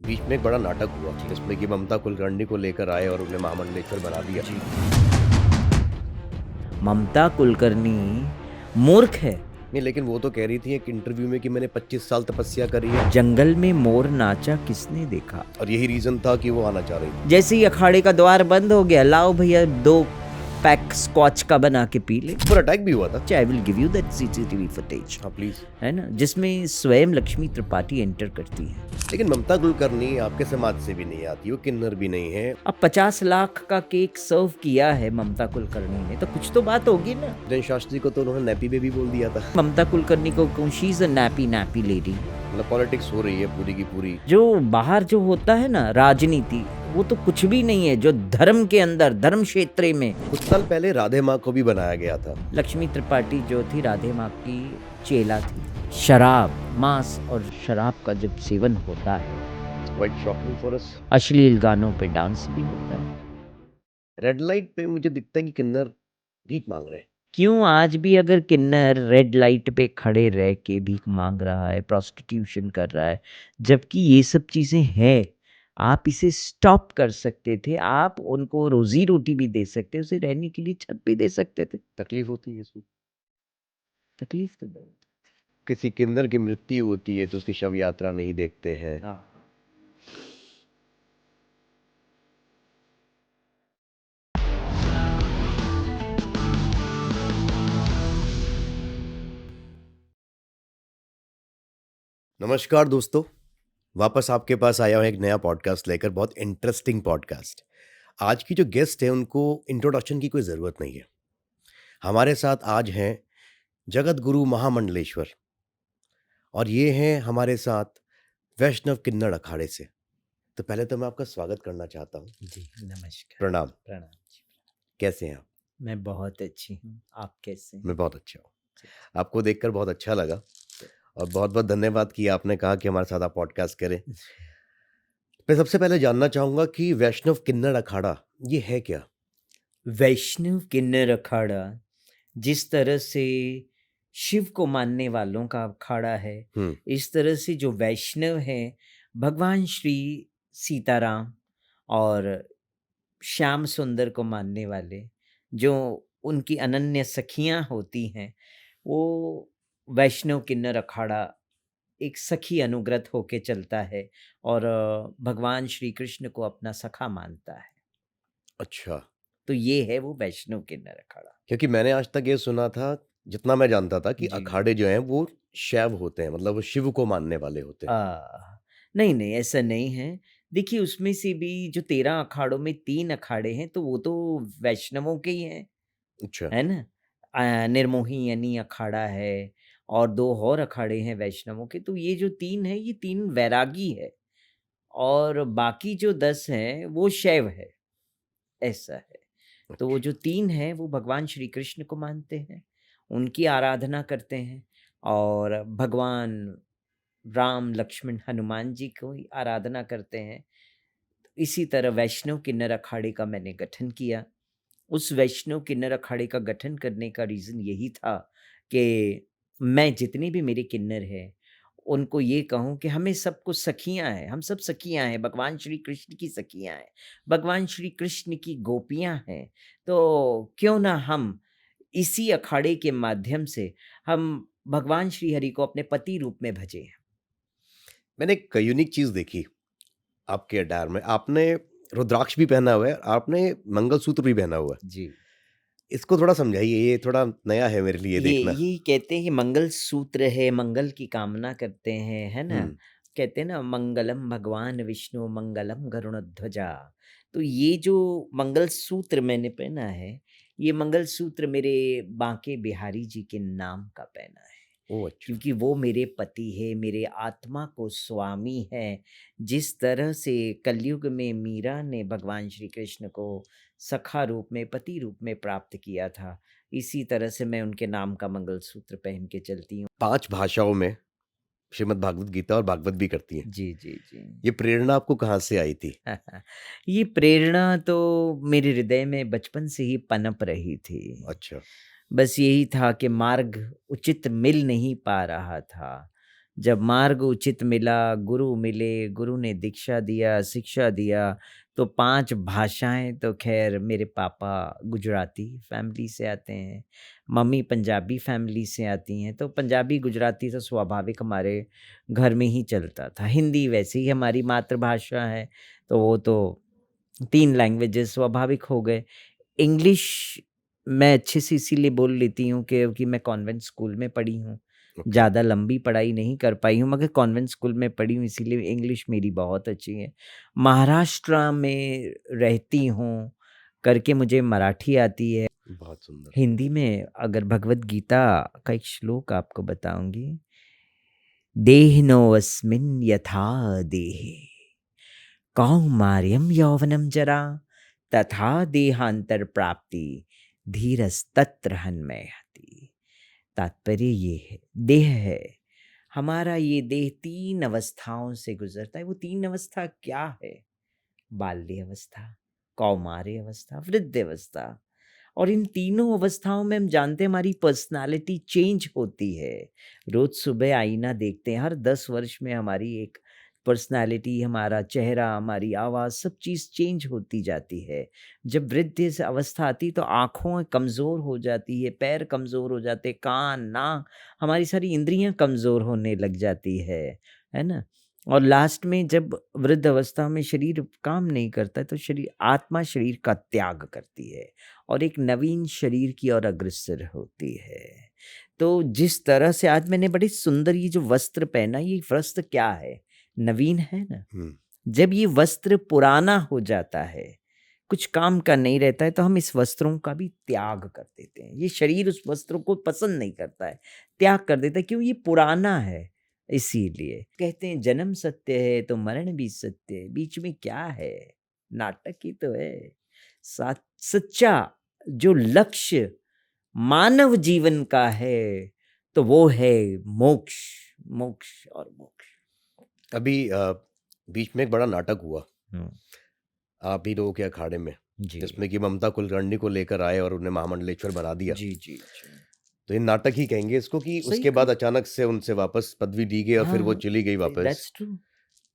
बीच में एक बड़ा नाटक हुआ जिसमें कि ममता कुलकर्णी को लेकर आए और उन्हें महामंडलेश्वर बना दिया। ममता कुलकर्णी मूर्ख है। नहीं, लेकिन वो तो कह रही थी एक इंटरव्यू में कि मैंने 25 साल तपस्या करी है जंगल में मोर नाचा किसने देखा। और यही रीजन था कि वो आना चाह रही थी। जैसे ही अखाड़े का द्वार बंद हो गया, लाओ भैया 2 पैक स्कॉच का बना के पी ले। पर अटैक भी हुआ था। I will give you that CCTV footage, हाँ प्लीज। है ना, जिसमें स्वयं लक्ष्मी त्रिपाठी एंटर करती है। लेकिन ममता कुलकर्णी आपके समाज से भी नहीं आती, वो किन्नर भी नहीं है। अब 50 लाख का केक सर्व किया है ममता कुलकर्णी ने, तो कुछ तो बात होगी ना। जन शास्त्री को तो उन्होंने नैपी बेबी बोल दिया था। ममता कुलकर्णी को she is a nappy lady. मतलब पॉलिटिक्स हो रही है पूरी की पूरी। जो बाहर जो होता है ना राजनीति, वो तो कुछ भी नहीं है जो धर्म के अंदर, धर्म क्षेत्र में। कुछ साल पहले राधे माँ को भी बनाया गया था। लक्ष्मी त्रिपाठी जो थी राधे माँ की चेला थी। शराब, मांस और शराब का जब सेवन होता है, क्वाइट शॉकिंग फॉर अस। अश्लील गानों पे डांस भी होता है। रेड लाइट पे मुझे दिखता है कि किन्नर भीख मांग रहे हैं। क्यों आज भी अगर किन्नर रेड लाइट पे खड़े रह के भीख मांग रहा है, प्रोस्टिट्यूशन कर रहा है, जबकि ये सब चीजें हैं। आप इसे स्टॉप कर सकते थे, आप उनको रोजी रोटी भी दे सकते, उसे रहने के लिए छत भी दे सकते थे। तकलीफ होती है इसमें। तकलीफ तो बहुत। किसी किन्नर की मृत्यु होती है तो उसकी शव यात्रा नहीं देखते हैं। हाँ। नमस्कार दोस्तों, वापस आपके पास आया हूँ एक नया पॉडकास्ट लेकर, बहुत इंटरेस्टिंग पॉडकास्ट। आज की जो गेस्ट है उनको इंट्रोडक्शन की कोई ज़रूरत नहीं है। हमारे साथ आज हैं जगत गुरु महामंडलेश्वर और ये हैं हमारे साथ वैष्णव किन्नर अखाड़े से। तो पहले तो मैं आपका स्वागत करना चाहता हूँ। जी नमस्कार। प्रणाम। प्रणाम जी। कैसे हैं आप? मैं बहुत अच्छी हूँ, आप कैसे हैं? मैं बहुत अच्छा हूँ। आपको देखकर बहुत अच्छा लगा और बहुत बहुत धन्यवाद कि आपने कहा कि हमारे साथ आप पॉडकास्ट करें। मैं सबसे पहले जानना चाहूँगा कि वैष्णव किन्नर अखाड़ा ये है क्या? वैष्णव किन्नर अखाड़ा जिस तरह से शिव को मानने वालों का अखाड़ा है, इस तरह से जो वैष्णव हैं, भगवान श्री सीताराम और श्याम सुंदर को मानने वाले, जो उनकी अनन्य सखियां होती हैं, वो वैष्णव किन्नर अखाड़ा एक सखी अनुग्रत होके चलता है और भगवान श्री कृष्ण को अपना सखा मानता है। अच्छा। तो ये है वो वैष्णव किन्नर अखाड़ा। क्योंकि मैंने आज तक ये सुना था, जितना मैं जानता था, कि जी। अखाड़े जो हैं वो शैव होते हैं, मतलब वो शिव को मानने वाले होते हैं। नहीं, नहीं ऐसा नहीं है। देखिए उसमें से भी जो 13 अखाड़ों में 3 अखाड़े हैं, तो वो तो वैष्णवों के ही हैं, अच्छा। है ना? निर्मोही यानी अखाड़ा है और 2 और अखाड़े हैं वैष्णवों के। तो ये जो 3 है, ये 3 वैरागी है और बाकी जो 10 हैं वो शैव है, ऐसा है। तो वो जो 3 हैं वो भगवान श्री कृष्ण को मानते हैं, उनकी आराधना करते हैं और भगवान राम, लक्ष्मण, हनुमान जी को ही आराधना करते हैं। इसी तरह वैष्णव किन्नर अखाड़े का मैंने गठन किया। उस वैष्णव किन्नर अखाड़े का गठन करने का रीज़न यही था कि मैं जितने भी मेरे किन्नर हैं, उनको ये कहूँ कि हमें सबको सखियाँ हैं, हम सब सखियाँ हैं, भगवान श्री कृष्ण की सखियाँ हैं, भगवान श्री कृष्ण की गोपियाँ हैं। तो क्यों ना हम इसी अखाड़े के माध्यम से हम भगवान श्री हरि को अपने पति रूप में भजें। मैंने एक यूनिक चीज़ देखी आपके अटायर में। आपने रुद्राक्ष भी पहना हुआ है, आपने मंगलसूत्र भी पहना हुआ है। जी। इसको थोड़ा समझाइए, ये थोड़ा नया है मेरे लिए देखना। ये कहते हैं मंगल सूत्र है, मंगल की कामना करते हैं, है ना? हम्म। कहते हैं ना, मंगलम भगवान विष्णु मंगलम गरुड़ध्वजा। तो ये जो मंगल सूत्र मैंने पहना है, ये मंगल सूत्र मेरे बांके बिहारी जी के नाम का पहना है। ओह अच्छा। क्योंकि वो मेरे पति है, मेरे आत्मा को स्वामी है। जिस तरह से कलयुग में मीरा ने भगवान श्री कृष्ण को सखा रूप में, पति रूप में प्राप्त किया था, इसी तरह से मैं उनके नाम का मंगलसूत्र पहन के चलती हूँ। 5 भाषाओं में श्रीमद् भागवत गीता और भागवत भी करती हैं। जी, जी, जी। ये प्रेरणा आपको कहाँ से आई थी? ये प्रेरणा तो मेरे हृदय में बचपन से ही पनप रही थी। अच्छा। बस यही था कि मार्ग उचित मिल नहीं पा रहा था। जब मार्ग उचित मिला, गुरु मिले, गुरु ने दीक्षा दिया, शिक्षा दिया, तो 5 भाषाएँ तो ख़ैर मेरे पापा गुजराती फैमिली से आते हैं, मम्मी पंजाबी फैमिली से आती हैं, तो पंजाबी, गुजराती तो स्वाभाविक हमारे घर में ही चलता था। हिंदी वैसे ही हमारी मातृभाषा है, तो वो तो 3 लैंग्वेजेज़ स्वाभाविक हो गए। इंग्लिश मैं अच्छे से इसीलिए बोल लेती हूँ क्योंकि मैं कॉन्वेंट स्कूल में पढ़ी हूँ। ओके। ज़्यादा लंबी पढ़ाई नहीं कर पाई हूँ मगर कॉन्वेंट स्कूल में पढ़ी हूँ इसीलिए इंग्लिश मेरी बहुत अच्छी है। महाराष्ट्र में रहती हूँ करके मुझे मराठी आती है। बहुत सुंदर। हिंदी में अगर भगवद गीता का एक श्लोक आपको बताऊँगी, देहिनोऽस्मिन् यथा देहे कौमार्यं यौवनं जरा तथा देहांतर प्राप्ति धीरस्तत्र हन्मयति। तात्पर्य ये है, देह है हमारा, ये देह 3 अवस्थाओं से गुजरता है। वो 3 अवस्था क्या है? बाल्य अवस्था, कौमार्य अवस्था, वृद्ध अवस्था। और इन तीनों अवस्थाओं में हम जानते हैं हमारी पर्सनालिटी चेंज होती है। रोज सुबह आईना देखते हैं, हर 10 वर्ष में हमारी एक पर्सनालिटी, हमारा चेहरा, हमारी आवाज़, सब चीज़ चेंज होती जाती है। जब वृद्ध से अवस्था आती तो आँखें कमज़ोर हो जाती है, पैर कमज़ोर हो जाते, कान, नाक, हमारी सारी इंद्रियाँ कमज़ोर होने लग जाती है ना? और लास्ट में जब वृद्ध अवस्था में शरीर काम नहीं करता है तो आत्मा शरीर का त्याग करती है और एक नवीन शरीर की ओर अग्रसर होती है। तो जिस तरह से आज मैंने बड़े सुंदर ये जो वस्त्र पहना, ये वस्त्र क्या है? नवीन है ना? जब ये वस्त्र पुराना हो जाता है, कुछ काम का नहीं रहता है, तो हम इस वस्त्रों का भी त्याग कर देते हैं। ये शरीर उस वस्त्रों को पसंद नहीं करता है, त्याग कर देता है, क्यों? ये पुराना है। इसीलिए कहते हैं जन्म सत्य है तो मरण भी सत्य है, बीच में क्या है? नाटक ही तो है। सच्चा जो लक्ष्य मानव जीवन का है तो वो है मोक्ष, मोक्ष और मोक्ष। अभी बीच में एक बड़ा नाटक हुआ हम्म, आप ही लोगों के अखाड़े में, जी जिसमें कि ममता कुलकर्णी को लेकर आए और उन्हें महामंडलेश्वर बना दिया। जी जी जी। तो ये नाटक ही कहेंगे इसको कि सही उसके कहा। बाद अचानक से उनसे वापस पदवी दी गई और फिर वो हाँ, चली गई वापस। That's true.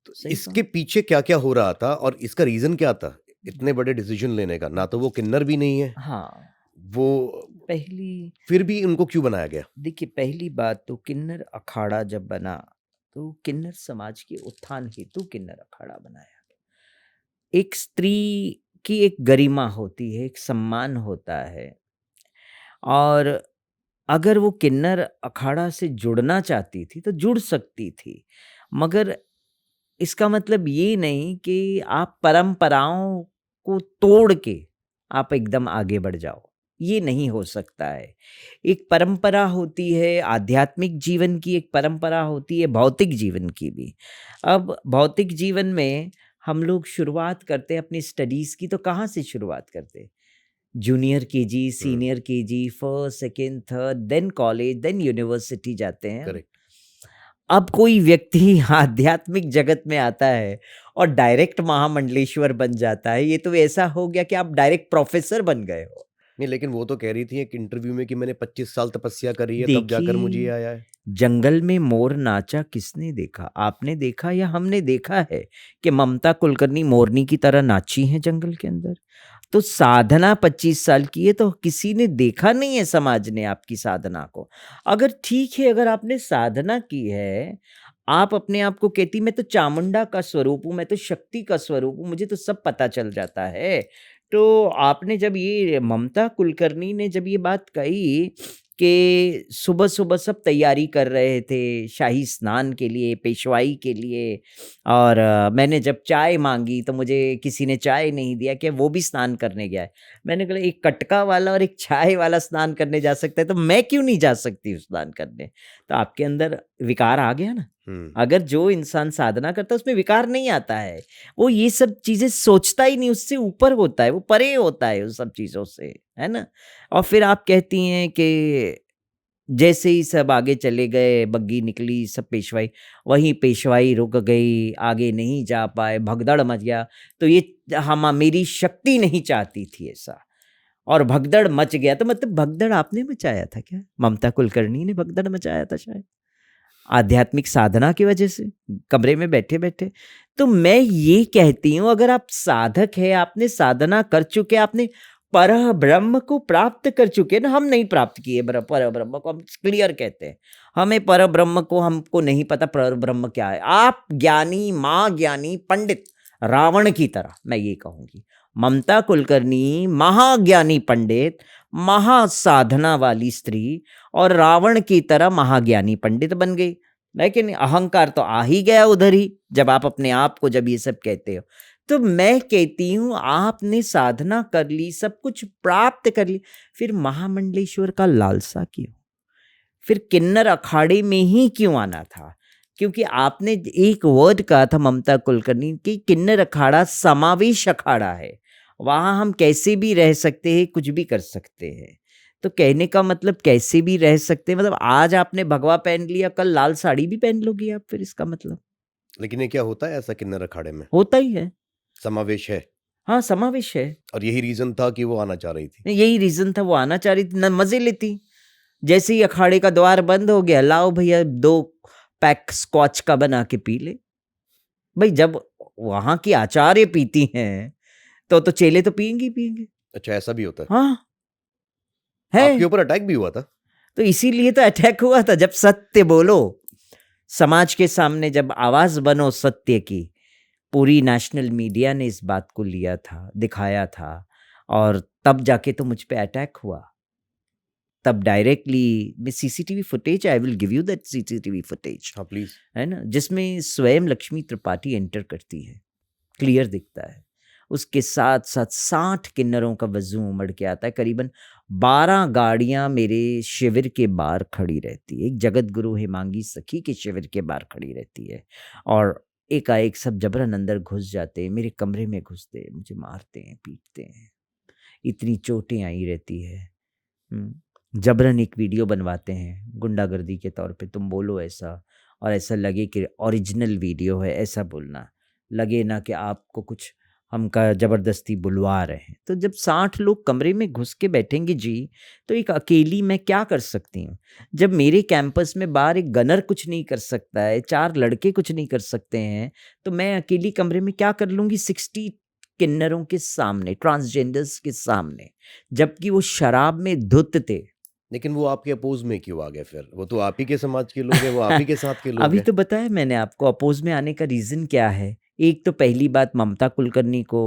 तो सही इसके कहा। पीछे क्या क्या हो रहा था और इसका रीजन क्या था इतने बड़े डिसीजन लेने का? ना तो वो किन्नर भी नहीं है, हाँ, वो पहली फिर भी उनको क्यों बनाया गया? देखिए, पहली बात तो किन्नर अखाड़ा जब बना तो किन्नर समाज के उत्थान हेतु किन्नर अखाड़ा बनाया। एक स्त्री की एक गरिमा होती है, एक सम्मान होता है, और अगर वो किन्नर अखाड़ा से जुड़ना चाहती थी तो जुड़ सकती थी, मगर इसका मतलब ये नहीं कि आप परंपराओं को तोड़ के आप एकदम आगे बढ़ जाओ, ये नहीं हो सकता है। एक परंपरा होती है, आध्यात्मिक जीवन की एक परंपरा होती है, भौतिक जीवन की भी। अब भौतिक जीवन में हम लोग शुरुआत करते हैं अपनी स्टडीज़ की, तो कहाँ से शुरुआत करते हैं? Junior KG, senior KG, first, second, third, then college, then university जाते हैं हम। करेक्ट। अब कोई व्यक्ति आध्यात्मिक जगत में आता है और डायरेक्ट महामंडलेश्वर बन जाता है, ये तो ऐसा हो गया कि आप डायरेक्ट प्रोफेसर बन गए हो। नहीं, लेकिन वो तो कह रही थी एक इंटरव्यू में कि मैंने 25 साल तपस्या करी है तब जाकर मुझे ये आया है। जंगल में मोर नाचा किसने देखा? आपने देखा या हमने देखा है कि ममता कुलकर्णी मोरनी की तरह नाची है जंगल के अंदर? तो साधना 25 साल की है तो किसी ने देखा नहीं है समाज ने आपकी साधना को। अगर ठीक है, अगर आपने साधना की है, आप अपने आप को कहती मैं तो चामुंडा का स्वरूप हूँ, मैं तो शक्ति का स्वरूप हूँ, मुझे तो सब पता चल जाता है। तो आपने जब ये ममता कुलकर्णी ने जब ये बात कही कि सुबह-सुबह सब तैयारी कर रहे थे शाही स्नान के लिए, पेशवाई के लिए, और मैंने जब चाय माँगी तो मुझे किसी ने चाय नहीं दिया कि वो भी स्नान करने गया है। मैंने कहा एक कटका वाला और एक चाय वाला स्नान करने जा सकता है तो मैं क्यों नहीं जा सकती स्नान करने? तो आपके अंदर विकार आ गया ना। अगर जो इंसान साधना करता है उसमें विकार नहीं आता है, वो ये सब चीज़ें सोचता ही नहीं, उससे ऊपर होता है, वो परे होता है उन सब चीज़ों से, है ना? और फिर आप कहती हैं कि जैसे ही सब आगे चले गए, बग्गी निकली, सब पेशवाई, वहीं पेशवाई रुक गई, आगे नहीं जा पाए, भगदड़ मच गया। तो ये मेरी शक्ति नहीं चाहती थी ऐसा, और भगदड़ मच गया। तो मतलब भगदड़ आपने मचाया था क्या? ममता कुलकर्णी ने भगदड़ मचाया था शायद। आध्यात्मिक साधना की वजह से, कमरे में बैठे-बैठे। तो मैं ये कहती हूँ, अगर आप साधक हैं, आपने साधना कर चुके, आपने परब्रह्म को प्राप्त कर चुके ना, हम नहीं प्राप्त किए परब्रह्म को, हम क्लियर कहते हैं। हमें परब्रह्म को, हमको नहीं पता परब्रह्म क्या है। आप ज्ञानी, महाज्ञानी, पंडित रावण की तरह, मैं ये कहूँगी। ममता कुलकर्णी महाज्ञानी पंडित, महासाधना वाली स्त्री, और रावण की तरह महाज्ञानी पंडित बन गई। लेकिन अहंकार तो आ ही गया उधर ही, जब आप अपने आप को जब ये सब कहते हो। तो मैं कहती हूँ, आपने साधना कर ली, सब कुछ प्राप्त कर ली, फिर महामंडलेश्वर का लालसा क्यों? फिर किन्नर अखाड़े में ही क्यों आना था? क्योंकि आपने एक वर्ड कहा था ममता कुलकर्णी कि किन्नर अखाड़ा समावेश अखाड़ा है, वहाँ हम कैसे भी रह सकते हैं, कुछ भी कर सकते हैं। तो कहने का मतलब कैसे भी रह सकते हैं, मतलब आज आपने भगवा पहन लिया, कल लाल साड़ी भी पहन लोगी आप, फिर इसका मतलब लेकिन ये क्या होता है ऐसा किन्नर अखाड़े में? होता ही है। समावेश है हाँ, समावेश है। और यही रीज़न था कि वो आना चाह रही थी। यही रीज़न था, वो आना चाह रही थी, न मज़े लेती। जैसे ही अखाड़े का द्वार बंद हो गया, लाओ भैया 2 पैक स्कॉच का बना के पी ले। भई जब वहाँ की आचार्य पीती हैं, तो चेले तो पिएँगे ही पिएँगे। अच्छा ऐसा भी होता है? हाँ, आपके है। ऊपर अटैक भी हुआ था? तो इसीलिए तो अटैक हुआ था, जब सत्य बोलो, समाज के सामने जब आवाज़ बनो सत्य की। पूरी नेशनल मीडिया ने इस बात को लिया था, दिखाया था, और तब जाके तो मुझ पे अटैक हुआ। तब डायरेक्टली में CCTV footage, I will give you that CCTV footage, हाँ, प्लीज़। है ना? जिसमें स्वयं लक्ष्मी त्रिपाठी एंटर करती है, क्लियर दिखता है। उसके साथ-साथ 60 किन्नरों का वज़ू उमड़ के आता है, करीबन 12 गाड़ियाँ मेरे शिविर के बाहर खड़ी रहती है। एक जगत गुरु हेमांगी सखी के शिविर के बाहर खड़ी रहती है, और एकाएक सब जबरन अंदर घुस जाते हैं, मेरे कमरे में घुसते हैं, मुझे मारते हैं, पीटते हैं। इतनी चोटें आई रहती है। जबरन एक वीडियो बनवाते हैं गुंडागर्दी के तौर पे, तुम बोलो ऐसा, और ऐसा लगे कि ओरिजिनल वीडियो है, ऐसा बोलना, लगे ना कि आपको कुछ हमका ज़बरदस्ती बुलवा रहे हैं। तो जब 60 लोग कमरे में घुस के बैठेंगे जी, तो एक अकेली मैं क्या कर सकती हूँ? जब मेरे कैंपस में बाहर एक गनर कुछ नहीं कर सकता है, 4 लड़के कुछ नहीं कर सकते हैं, तो मैं अकेली कमरे में क्या कर लूँगी 60 किन्नरों के सामने, ट्रांसजेंडर्स के सामने, जबकि वो शराब में धुत थे। लेकिन वो आपके अपोज़ में क्यों आ गए फिर? वो तो आप ही के समाज के लोग हैं, वो आप ही के साथ के लोग अभी हैं। तो बताया मैंने आपको अपोज में आने का रीज़न क्या है। एक तो पहली बात, ममता कुलकर्णी को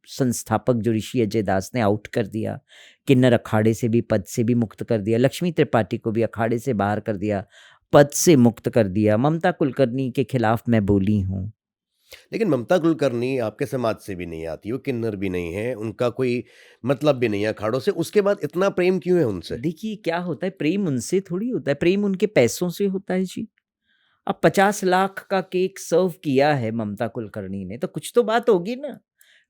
संस्थापक जो ऋषि अजय दास ने आउट कर दिया, किन्नर अखाड़े से भी, पद से भी मुक्त कर दिया, लक्ष्मी त्रिपाठी को भी अखाड़े से बाहर कर दिया, पद से मुक्त कर दिया। ममता कुलकर्णी के खिलाफ मैं बोली हूँ। लेकिन ममता कुलकर्णी आपके समाज से भी नहीं आती, वो किन्नर भी नहीं है, उनका कोई मतलब भी नहीं है अखाड़ों से, उसके बाद इतना प्रेम क्यों है उनसे? देखिए क्या होता है, प्रेम उनसे थोड़ी होता है, प्रेम उनके पैसों से होता है जी। अब 50 लाख का केक सर्व किया है ममता कुलकर्णी ने, तो कुछ तो बात होगी ना।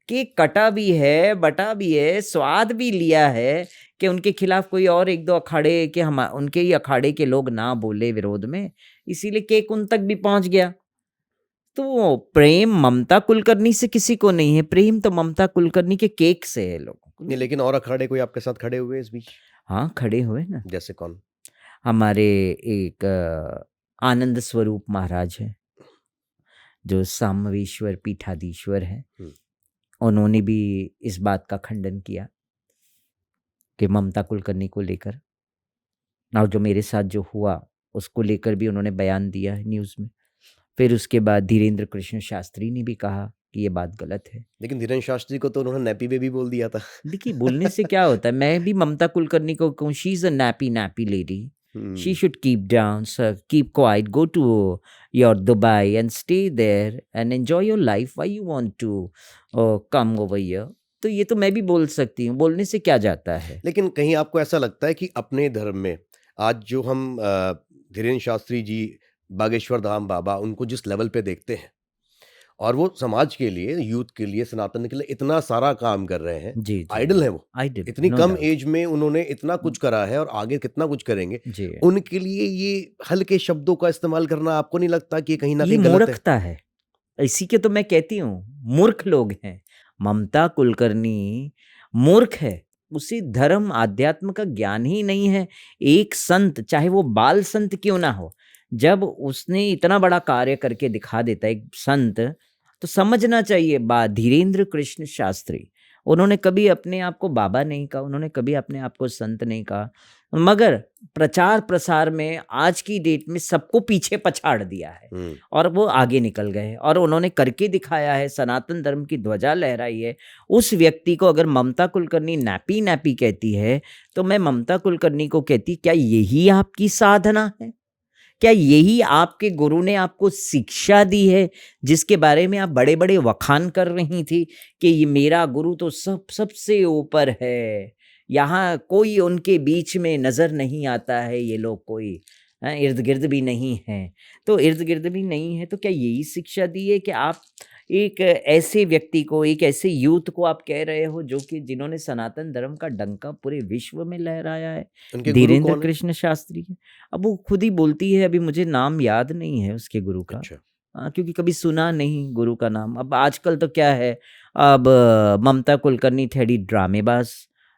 केक कटा भी है, बटा भी है, स्वाद भी लिया है कि उनके खिलाफ कोई और 1-2 अखाड़े के, हम उनके ही अखाड़े के लोग ना बोले विरोध में, इसीलिए केक उन तक भी पहुँच गया। तो प्रेम ममता कुलकर्णी से किसी को नहीं है, प्रेम तो ममता कुलकर्णी के केक से है लोगों को। नहीं, लेकिन और अखाड़े कोई आपके साथ खड़े हुए इस बीच? हाँ, खड़े हुए ना। जैसे कौन? हमारे एक आनंद स्वरूप महाराज हैं, जो सामवेश्वर पीठाधीश्वर हैं। हुँ। उन्होंने भी इस बात का खंडन किया कि ममता कुलकर्णी को लेकर, और जो मेरे साथ जो हुआ उसको लेकर भी उन्होंने बयान दिया है न्यूज़ में। फिर उसके बाद धीरेन्द्र कृष्ण शास्त्री ने भी कहा कि ये बात गलत है। लेकिन धीरेन्द्र शास्त्री को तो उन्होंने नैपी बेबी बोल दिया था। देखिए बोलने से क्या होता है, मैं भी ममता कुलकर्णी को कहूँ, she is a nappy lady. She hmm. should keep down, so keep quiet, go to your Dubai and stay there and enjoy your life. Why you want to come over here? तो ये तो मैं भी बोल सकती हूँ, बोलने से क्या जाता है। लेकिन कहीं आपको ऐसा लगता है कि अपने धर्म में आज जो हम धीरेन्द्र शास्त्री जी, बागेश्वर धाम बाबा, उनको जिस लेवल पे देखते हैं और वो समाज के लिए, यूथ के लिए, सनातन के लिए इतना सारा काम कर रहे हैं, जी, जी, आइडल हैं वो। आई डिड, इतनी नो कम डाउट। एज में उन्होंने इतना कुछ करा है और आगे कितना कुछ करेंगे। जी, उनके लिए ये हल्के शब्दों का इस्तेमाल करना आपको नहीं लगता कि ये कहीं न ये कहीं गलत है? मूर्खता है। इसी के तो मैं कहती हूँ, मूर्ख लोग हैं। ममता कुलकर्णी मूर्ख है। उसे धर्म, आध्यात्म का ज्ञान ही नहीं है। एक संत, चाहे वो बाल संत क्यों ना हो, जब उसने इतना बड़ा कार्य करके दिखा देता है एक संत, तो समझना चाहिए बात। धीरेन्द्र कृष्ण शास्त्री, उन्होंने कभी अपने आप को बाबा नहीं कहा, उन्होंने कभी अपने आप को संत नहीं कहा, मगर प्रचार प्रसार में आज की डेट में सबको पीछे पछाड़ दिया है और वो आगे निकल गए और उन्होंने करके दिखाया है, सनातन धर्म की ध्वजा लहराई है। उस व्यक्ति को अगर ममता कुलकर्णी नैपी नैपी कहती है, तो मैं ममता कुलकर्णी को कहती, क्या यही आपकी साधना है? क्या यही आपके गुरु ने आपको शिक्षा दी है, जिसके बारे में आप बड़े बड़े वखान कर रही थी कि ये मेरा गुरु तो सबसे ऊपर है, यहाँ कोई उनके बीच में नजर नहीं आता है, ये लोग कोई इर्द गिर्द भी नहीं है। तो इर्द गिर्द भी नहीं है, तो क्या यही शिक्षा दी है कि आप एक ऐसे व्यक्ति को, एक ऐसे यूथ को आप कह रहे हो जो कि जिन्होंने सनातन धर्म का डंका पूरे विश्व में लहराया है? उनके गुरु धीरेन्द्र कौन है? कृष्ण शास्त्री है। अब वो खुद ही बोलती है, अभी मुझे नाम याद नहीं है उसके गुरु का। अच्छा। क्योंकि कभी सुना नहीं गुरु का नाम। अब आजकल तो क्या है, अब ममता कुलकर्णी थोड़ी ड्रामेबाज,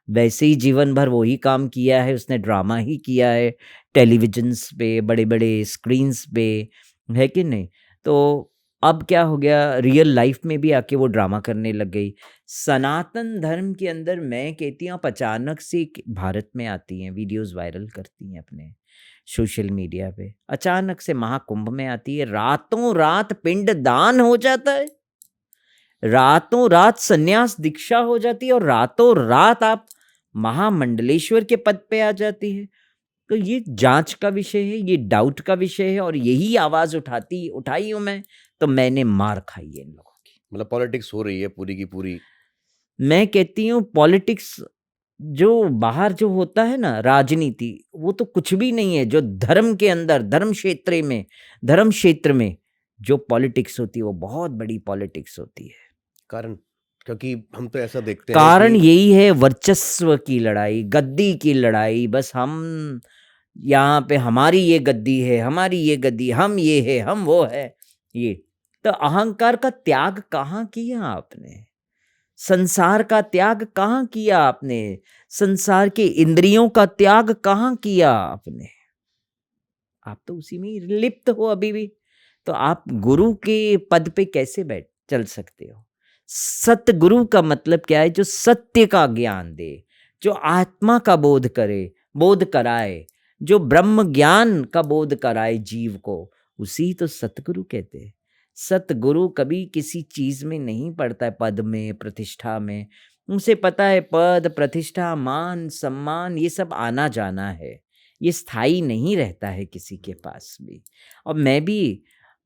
वैसे ही जीवन भर वही काम किया है, उसने ड्रामा ही किया है टेलीविजन्स पे, बड़े बड़े स्क्रीन्स पे, है कि नहीं? तो अब क्या हो गया, रियल लाइफ में भी आके वो ड्रामा करने लग गई। सनातन धर्म के अंदर मैं कहती हूँ, आप अचानक से भारत में आती हैं, वीडियोस वायरल करती हैं अपने सोशल मीडिया पे, अचानक से महाकुंभ में आती है, रातों रात पिंड दान हो जाता है, रातों रात सन्यास दीक्षा हो जाती है और रातों रात आप महामंडलेश्वर के पद पे आ जाती है। तो ये जांच का विषय है, ये डाउट का विषय है और यही आवाज उठाई हूं मैं, तो मैंने मार खाई है इन लोगों की। मतलब पॉलिटिक्स हो रही है पूरी की पूरी। मैं कहती हूँ पॉलिटिक्स जो बाहर जो होता है ना, राजनीति, वो तो कुछ भी नहीं है। जो धर्म के अंदर, धर्म क्षेत्र में जो पॉलिटिक्स होती है, वो बहुत बड़ी पॉलिटिक्स होती है। कारण? क्योंकि हम तो ऐसा देखते हैं कारण कि यही है, वर्चस्व की लड़ाई, गद्दी की लड़ाई। बस हम यहाँ पे, हमारी ये गद्दी है, हमारी ये गद्दी, हम ये है, हम वो है, ये। तो अहंकार का त्याग कहाँ किया आपने? संसार का त्याग कहाँ किया आपने? संसार के इंद्रियों का त्याग कहाँ किया आपने? आप तो उसी में ही लिप्त हो अभी भी। तो आप गुरु के पद पे कैसे बैठ चल सकते हो? सतगुरु का मतलब क्या है? जो सत्य का ज्ञान दे, जो आत्मा का बोध करे, बोध कराए, जो ब्रह्म ज्ञान का बोध कराए जीव को, उसी तो सतगुरु कहते हैं। सतगुरु कभी किसी चीज में नहीं पड़ता है, पद में, प्रतिष्ठा में। उसे पता है पद, प्रतिष्ठा, मान, सम्मान, ये सब आना जाना है, ये स्थायी नहीं रहता है किसी के पास भी। और मैं भी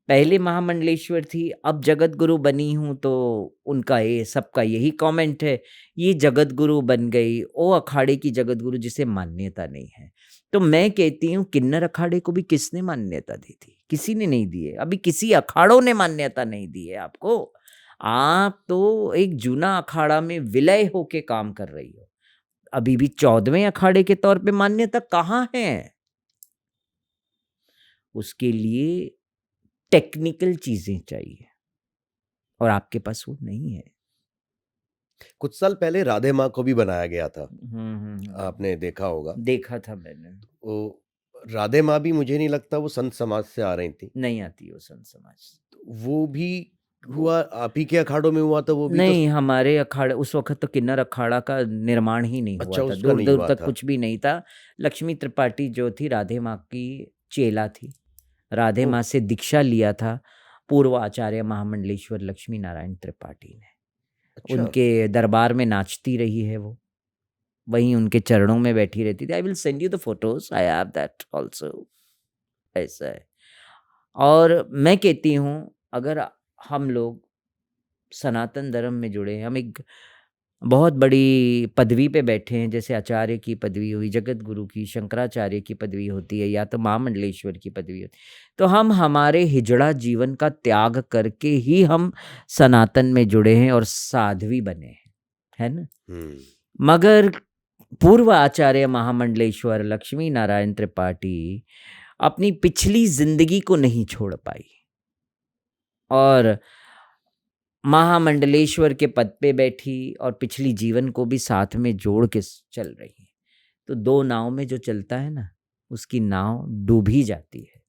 पहले महामंडलेश्वर थी, अब जगत गुरु बनी हूँ, तो उनका ये सबका यही कमेंट है, ये जगत गुरु बन गई, ओ अखाड़े की जगत गुरु जिसे मान्यता नहीं है। तो मैं कहती हूँ, किन्नर अखाड़े को भी किसने मान्यता दी थी? किसी ने नहीं दी है। अभी किसी अखाड़ों ने मान्यता नहीं दी है आपको। आप तो एक जूना अखाड़ा में विलय होके काम कर रही हो। अभी भी 14वें अखाड़े के तौर पे मान्यता कहाँ है? उसके लिए टेक्निकल चीजें चाहिए और आपके पास वो नहीं है। कुछ साल पहले राधे माँ को भी बनाया गया था, हम्म। आपने देखा होगा। देखा था मैंने। वो राधे माँ भी मुझे नहीं लगता वो संत समाज से आ रही थी। नहीं आती वो संत समाज से। वो भी हुआ आप ही के अखाड़ों में हुआ था वो भी तो? नहीं, हमारे अखाड़े उस वक्त तो किन्नर अखाड़ा का निर्माण ही नहीं हुआ अच्छा, था, उसका दूर नहीं दूर हुआ तक था। कुछ भी नहीं था। लक्ष्मी त्रिपाठी जो थी, राधे माँ की चेला थी, राधे ओह! माँ से दीक्षा लिया था पूर्व आचार्य महामंडलेश्वर लक्ष्मी नारायण त्रिपाठी ने। अच्छा। उनके दरबार में नाचती रही है वो, वहीं उनके चरणों में बैठी रहती थी। I will send you the photos, I have that also. ऐसा है। और मैं कहती हूँ, अगर हम लोग सनातन धर्म में जुड़े हैं, हम एक बहुत बड़ी पदवी पे बैठे हैं, जैसे आचार्य की पदवी हुई, जगत गुरु की, शंकराचार्य की पदवी होती है, या तो महामंडलेश्वर की पदवी होती है, तो हम हमारे हिजड़ा जीवन का त्याग करके ही हम सनातन में जुड़े हैं और साध्वी बने हैं, है ना? मगर पूर्व आचार्य महामंडलेश्वर लक्ष्मी नारायण त्रिपाठी अपनी पिछली जिंदगी को नहीं छोड़ पाई और महामंडलेश्वर के पद पे बैठी और पिछली जीवन को भी साथ में जोड़ के चल रही है। तो दो नाव में जो चलता है ना, उसकी नाव डूब ही जाती है।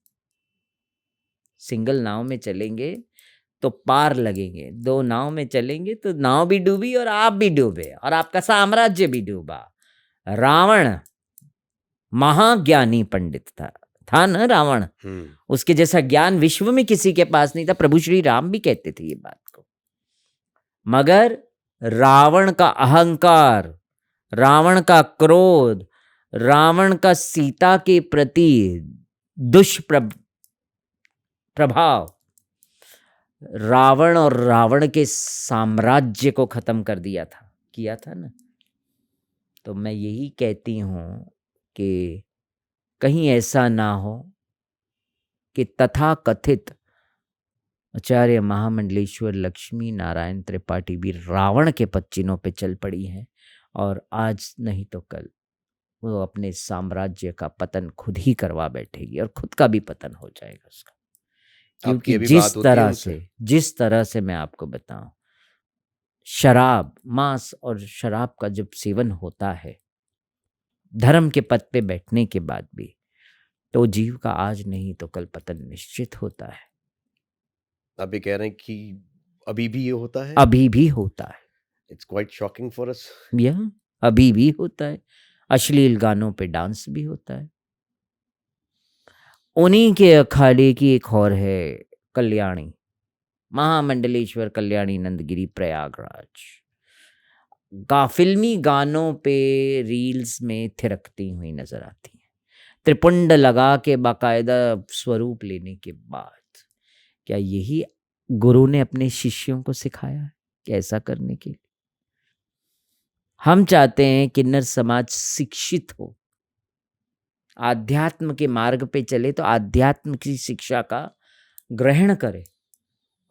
सिंगल नाव में चलेंगे तो पार लगेंगे, 2 नाव में चलेंगे तो नाव भी डूबी और आप भी डूबे और आपका साम्राज्य भी डूबा। रावण महाज्ञानी पंडित था ना रावण। उसके जैसा ज्ञान विश्व में किसी के पास नहीं था। प्रभु श्री राम भी कहते थे ये बात को। मगर रावण का अहंकार, रावण का क्रोध, रावण का सीता के प्रति दुष्प्रभाव, रावण और रावण के साम्राज्य को खत्म कर किया था ना। तो मैं यही कहती हूं कि कहीं ऐसा ना हो कि तथाकथित आचार्य महामंडलेश्वर लक्ष्मी नारायण त्रिपाठी भी रावण के पच्चीनों पे चल पड़ी हैं और आज नहीं तो कल वो अपने साम्राज्य का पतन खुद ही करवा बैठेगी और खुद का भी पतन हो जाएगा उसका। आपकी क्योंकि अभी बात होती है उनसे? जिस तरह से मैं आपको बताऊं, शराब, मांस और शराब का जब सेवन होता है धर्म के पद पे बैठने के बाद भी, तो जीव का आज नहीं तो कल पतन निश्चित होता है। आप ये कह रहे हैं कि अभी भी ये होता है? अभी भी होता है। It's quite shocking for us. यह अभी भी होता है। अश्लील गानों पे डांस भी होता है। उन्हीं के अखाड़े की एक और है कल्याणी, महामंडलेश्वर कल्याणी नंदगिरी प्रयागराज। फिल्मी गानों पे रील्स में थिरकती हुई नजर आती है, त्रिपुंड लगा के बाकायदा स्वरूप लेने के बाद। क्या यही गुरु ने अपने शिष्यों को सिखाया है कि ऐसा करने के लिए? हम चाहते हैं किन्नर समाज शिक्षित हो, आध्यात्म के मार्ग पे चले, तो आध्यात्म की शिक्षा का ग्रहण करे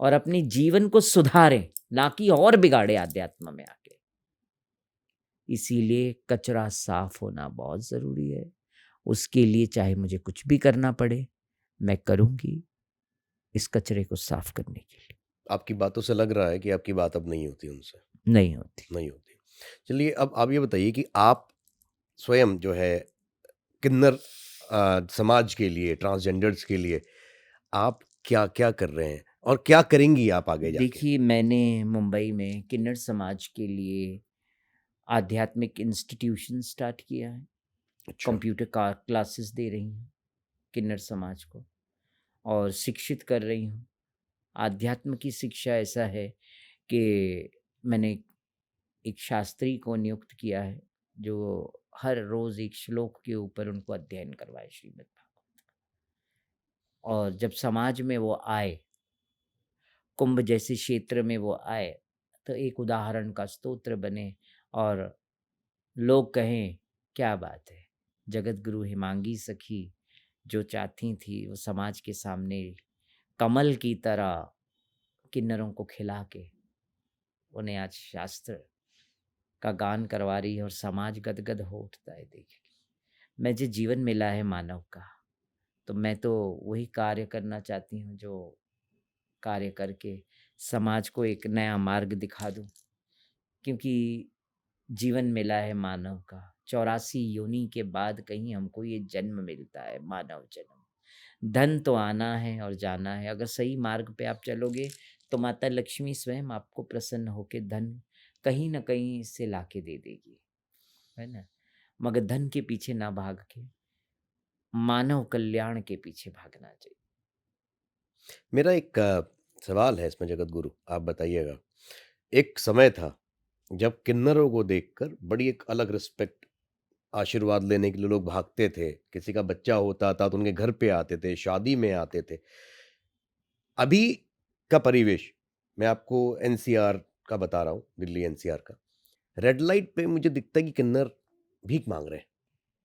और अपने जीवन को सुधारे, ना कि और बिगाड़े आध्यात्म में आके। इसीलिए कचरा साफ होना बहुत जरूरी है। उसके लिए चाहे मुझे कुछ भी करना पड़े, मैं करूंगी इस कचरे को साफ करने के लिए। आपकी बातों से लग रहा है कि आपकी बात अब नहीं होती उनसे। नहीं होती। नहीं होती। चलिए, अब आप ये बताइए कि आप स्वयं जो है किन्नर समाज के लिए, ट्रांसजेंडर्स के लिए आप क्या-क्या कर रहे हैं और क्या करेंगी आप आगे जाके? देखिए, मैंने मुंबई में किन्नर समाज के लिए आध्यात्मिक इंस्टीट्यूशन स्टार्ट किया है। अच्छा। कंप्यूटर का क्लासेस दे रही हूँ किन्नर समाज को और शिक्षित कर रही हूँ। आध्यात्म की शिक्षा ऐसा है कि मैंने एक शास्त्री को नियुक्त किया है जो हर रोज एक श्लोक के ऊपर उनको अध्ययन करवाए श्रीमद् भागवत। और जब समाज में वो आए, कुंभ जैसे क्षेत्र में वो आए, तो एक उदाहरण का स्तोत्र बने और लोग कहें क्या बात है, जगत गुरु हिमांगी सखी जो चाहती थी वो समाज के सामने कमल की तरह किन्नरों को खिला के उन्हें आज शास्त्र का गान करवा रही है और समाज गदगद हो उठता है। देखिए, मैं जो जीवन मिला है मानव का, तो मैं तो वही कार्य करना चाहती हूँ जो कार्य करके समाज को एक नया मार्ग दिखा दूँ। क्योंकि जीवन मिला है मानव का, 84 योनि के बाद कहीं हमको ये जन्म मिलता है, मानव जन्म। धन तो आना है और जाना है। अगर सही मार्ग पे आप चलोगे तो माता लक्ष्मी स्वयं आपको प्रसन्न होकर धन कहीं ना कहीं से लाके दे देगी, है ना। मगर धन के पीछे ना भाग के मानव कल्याण के पीछे भागना चाहिए। मेरा एक सवाल है इसमें जगत गुरु, आप बताइएगा। एक समय था जब किन्नरों को देखकर बड़ी एक अलग रिस्पेक्ट, आशीर्वाद लेने के लिए लोग भागते थे। किसी का बच्चा होता था तो उनके घर पे आते थे, शादी में आते थे। अभी का परिवेश मैं आपको एनसीआर का बता रहा हूँ, दिल्ली एनसीआर का। रेड लाइट पे मुझे दिखता है कि किन्नर भीख मांग रहे हैं,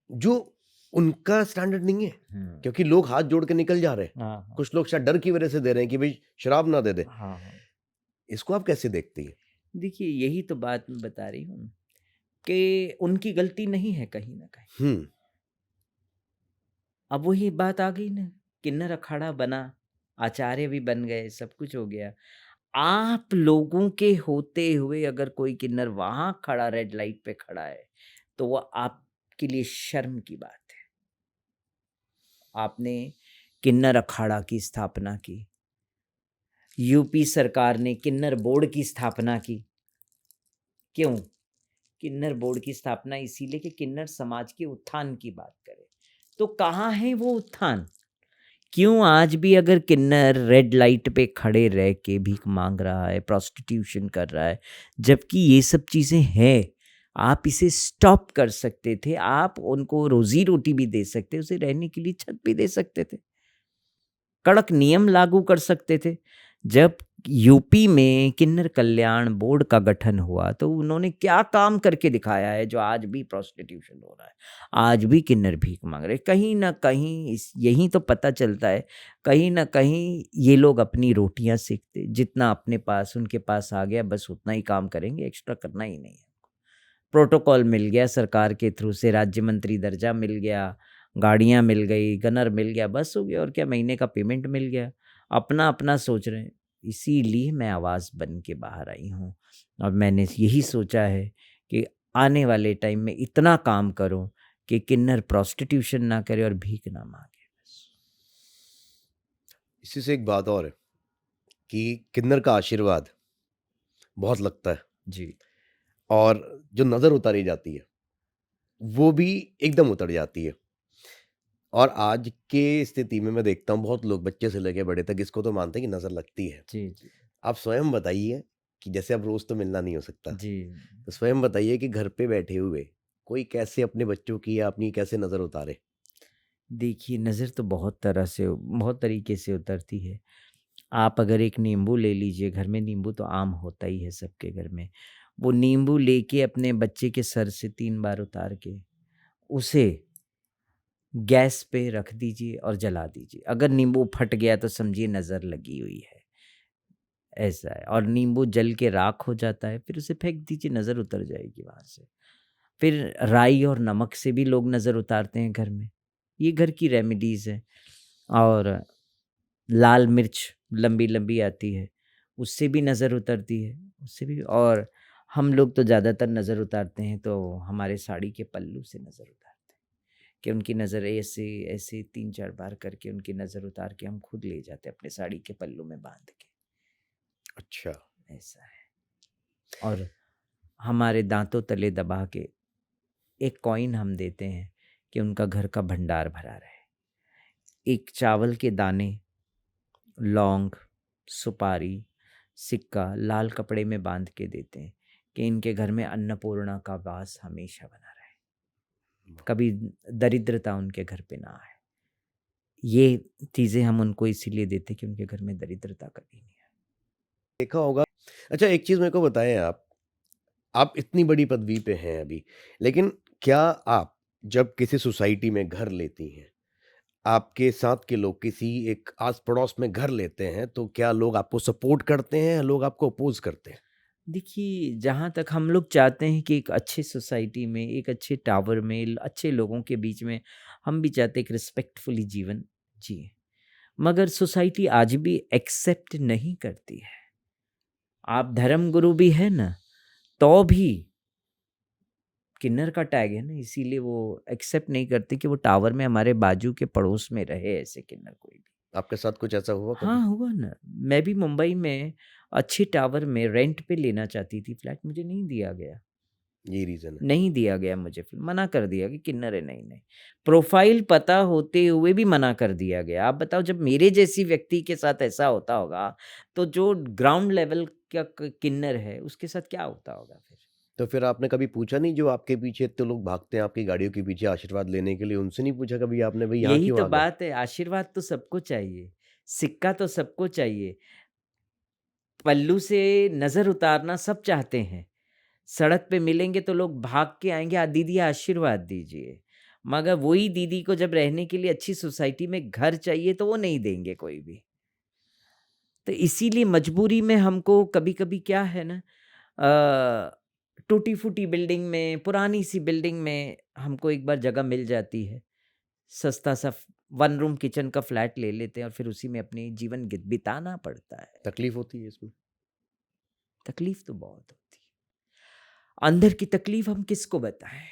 जो उनका स्टैंडर्ड नहीं है, क्योंकि लोग हाथ जोड़ के निकल जा रहे हैं। हाँ कुछ लोग शायद डर की वजह से दे रहे हैं कि भाई शराब ना दे दे। हाँ हाँ। इसको आप कैसे देखती हैं? देखिए, यही तो बात मैं बता रही हूँ कि उनकी गलती नहीं है कहीं ना कहीं। अब वही बात आ गई ना, किन्नर अखाड़ा बना, आचार्य भी बन गए, सब कुछ हो गया। आप लोगों के होते हुए अगर कोई किन्नर वहां खड़ा, रेड लाइट पे खड़ा है, तो वो आपके लिए शर्म की बात है। आपने किन्नर अखाड़ा की स्थापना की। यूपी सरकार ने किन्नर बोर्ड की स्थापना की। क्यों? किन्नर बोर्ड की स्थापना इसीलिए कि किन्नर समाज के उत्थान की बात करें। तो कहाँ है वो उत्थान? क्यों आज भी अगर किन्नर रेड लाइट पे खड़े रह के भीख मांग रहा है, प्रोस्टिट्यूशन कर रहा है, जबकि ये सब चीज़ें हैं, आप इसे स्टॉप कर सकते थे, आप उनको रोजी रोटी भी दे सकते, उसे रहने के लिए छत भी दे सकते थे, कड़क नियम लागू कर सकते थे। जब यूपी में किन्नर कल्याण बोर्ड का गठन हुआ तो उन्होंने क्या काम करके दिखाया है जो आज भी प्रोस्टिट्यूशन हो रहा है, आज भी किन्नर भीख मांग रहे हैं। कहीं ना कहीं यही तो पता चलता है, कहीं ना कहीं ये लोग अपनी रोटियां सेकते, जितना अपने पास उनके पास आ गया बस उतना ही काम करेंगे, एक्स्ट्रा करना ही नहीं है। प्रोटोकॉल मिल गया सरकार के थ्रू से, राज्य मंत्री दर्जा मिल गया, गाड़ियां मिल गई, गनर मिल गया, बस हो गया। और क्या, महीने का पेमेंट मिल गया, अपना अपना सोच रहे हैं। इसीलिए मैं आवाज़ बन के बाहर आई हूँ और मैंने यही सोचा है कि आने वाले टाइम में इतना काम करूं कि किन्नर प्रोस्टिट्यूशन ना करे और भीख ना मांगे। इसी से एक बात और है कि किन्नर का आशीर्वाद बहुत लगता है जी और जो नज़र उतारी जाती है, वो भी एकदम उतर जाती है। और आज के स्थिति में मैं देखता हूँ बहुत लोग बच्चे से लेके बड़े तक इसको तो मानते हैं कि नज़र लगती है। जी जी आप स्वयं बताइए कि जैसे अब रोज़ तो मिलना नहीं हो सकता, जी। तो स्वयं बताइए कि घर पे बैठे हुए कोई कैसे अपने बच्चों की या अपनी कैसे नज़र उतारे? देखिए, नज़र तो बहुत तरह से, बहुत तरीके से उतरती है। आप अगर एक नींबू ले लीजिए, घर में नींबू तो आम होता ही है सबके घर में। वो नींबू लेके अपने बच्चे के सर से 3 बार उतार के उसे गैस पे रख दीजिए और जला दीजिए। अगर नींबू फट गया तो समझिए नज़र लगी हुई है, ऐसा है। और नींबू जल के राख हो जाता है, फिर उसे फेंक दीजिए, नज़र उतर जाएगी वहाँ से। फिर राई और नमक से भी लोग नज़र उतारते हैं घर में, ये घर की रेमेडीज़ हैं। और लाल मिर्च लंबी लंबी आती है, उससे भी नज़र उतरती है, उससे भी। और हम लोग तो ज़्यादातर नज़र उतारते हैं तो हमारे साड़ी के पल्लू से नज़र उतारते हैं, कि उनकी नज़र ऐसे ऐसे 3-4 बार करके उनकी नज़र उतार के हम खुद ले जाते हैं अपने साड़ी के पल्लू में बांध के, अच्छा। ऐसा है। और हमारे दांतों तले दबा के एक कॉइन हम देते हैं कि उनका घर का भंडार भरा रहे। एक चावल के दाने, लौंग, सुपारी, सिक्का लाल कपड़े में बांध के देते हैं कि इनके घर में अन्नपूर्णा का वास हमेशा बना रहे, कभी दरिद्रता उनके घर पे ना आए। ये चीज़ें हम उनको इसीलिए देते कि उनके घर में दरिद्रता कभी नहीं आए। देखा होगा। अच्छा, एक चीज़ मेरे को बताएँ आप इतनी बड़ी पदवी पे हैं अभी, लेकिन क्या आप जब किसी सोसाइटी में घर लेती हैं, आपके साथ के लोग किसी एक आस-पड़ोस में घर लेते हैं, तो क्या लोग आपको सपोर्ट करते हैं या लोग आपको अपोज़ करते हैं? देखिए, जहाँ तक हम लोग चाहते हैं कि एक अच्छी सोसाइटी में, एक अच्छे टावर में, अच्छे लोगों के बीच में हम भी चाहते हैं एक रिस्पेक्टफुली जीवन जिए, मगर सोसाइटी आज भी एक्सेप्ट नहीं करती है। आप धर्मगुरु भी है ना, तो भी किन्नर का टैग है ना, इसीलिए वो एक्सेप्ट नहीं करते कि वो टावर में हमारे बाजू के पड़ोस में रहे ऐसे किन्नर कोई भी। आपके साथ कुछ ऐसा हुआ हाँ, कभी? हुआ ना। मैं भी मुंबई में अच्छे टावर में रेंट पे लेना चाहती थी फ्लैट, मुझे नहीं दिया गया। यही रीज़न है। नहीं दिया गया मुझे, फिर मना कर दिया कि किन्नर है, नहीं, नहीं। प्रोफ़ाइल पता होते हुए भी मना कर दिया गया। आप बताओ, जब मेरे जैसी व्यक्ति के साथ ऐसा होता होगा, तो जो ग्राउंड लेवल का किन्नर है, उसके साथ क्या होता होगा फिर? तो फिर आपने कभी पूछा नहीं जो आपके पीछे इतने लोग भागते हैं आपकी गाड़ियों के पीछे आशीर्वाद लेने के लिए, उनसे नहीं पूछा कभी आपने भई यहाँ यही क्यों तो आ गए? बात है, आशीर्वाद तो सबको चाहिए, सिक्का तो सबको चाहिए, पल्लू से नज़र उतारना सब चाहते हैं। सड़क पे मिलेंगे तो लोग भाग के आएँगे, दीदी आशीर्वाद दीजिए। मगर वही दीदी को जब रहने के लिए अच्छी सोसाइटी में घर चाहिए तो वो नहीं देंगे कोई भी। तो इसीलिए मजबूरी में हमको कभी-कभी क्या है ना, टूटी-फूटी बिल्डिंग में, पुरानी-सी बिल्डिंग में हमको एक बार जगह मिल जाती है। सस्ता-सा 1 रूम किचन का फ्लैट ले लेते हैं और फिर उसी में अपनी जीवन बिताना पड़ता है। तकलीफ़ होती है इसमें? तकलीफ़ तो बहुत होती है। अंदर की तकलीफ़ हम किसको बताएँ?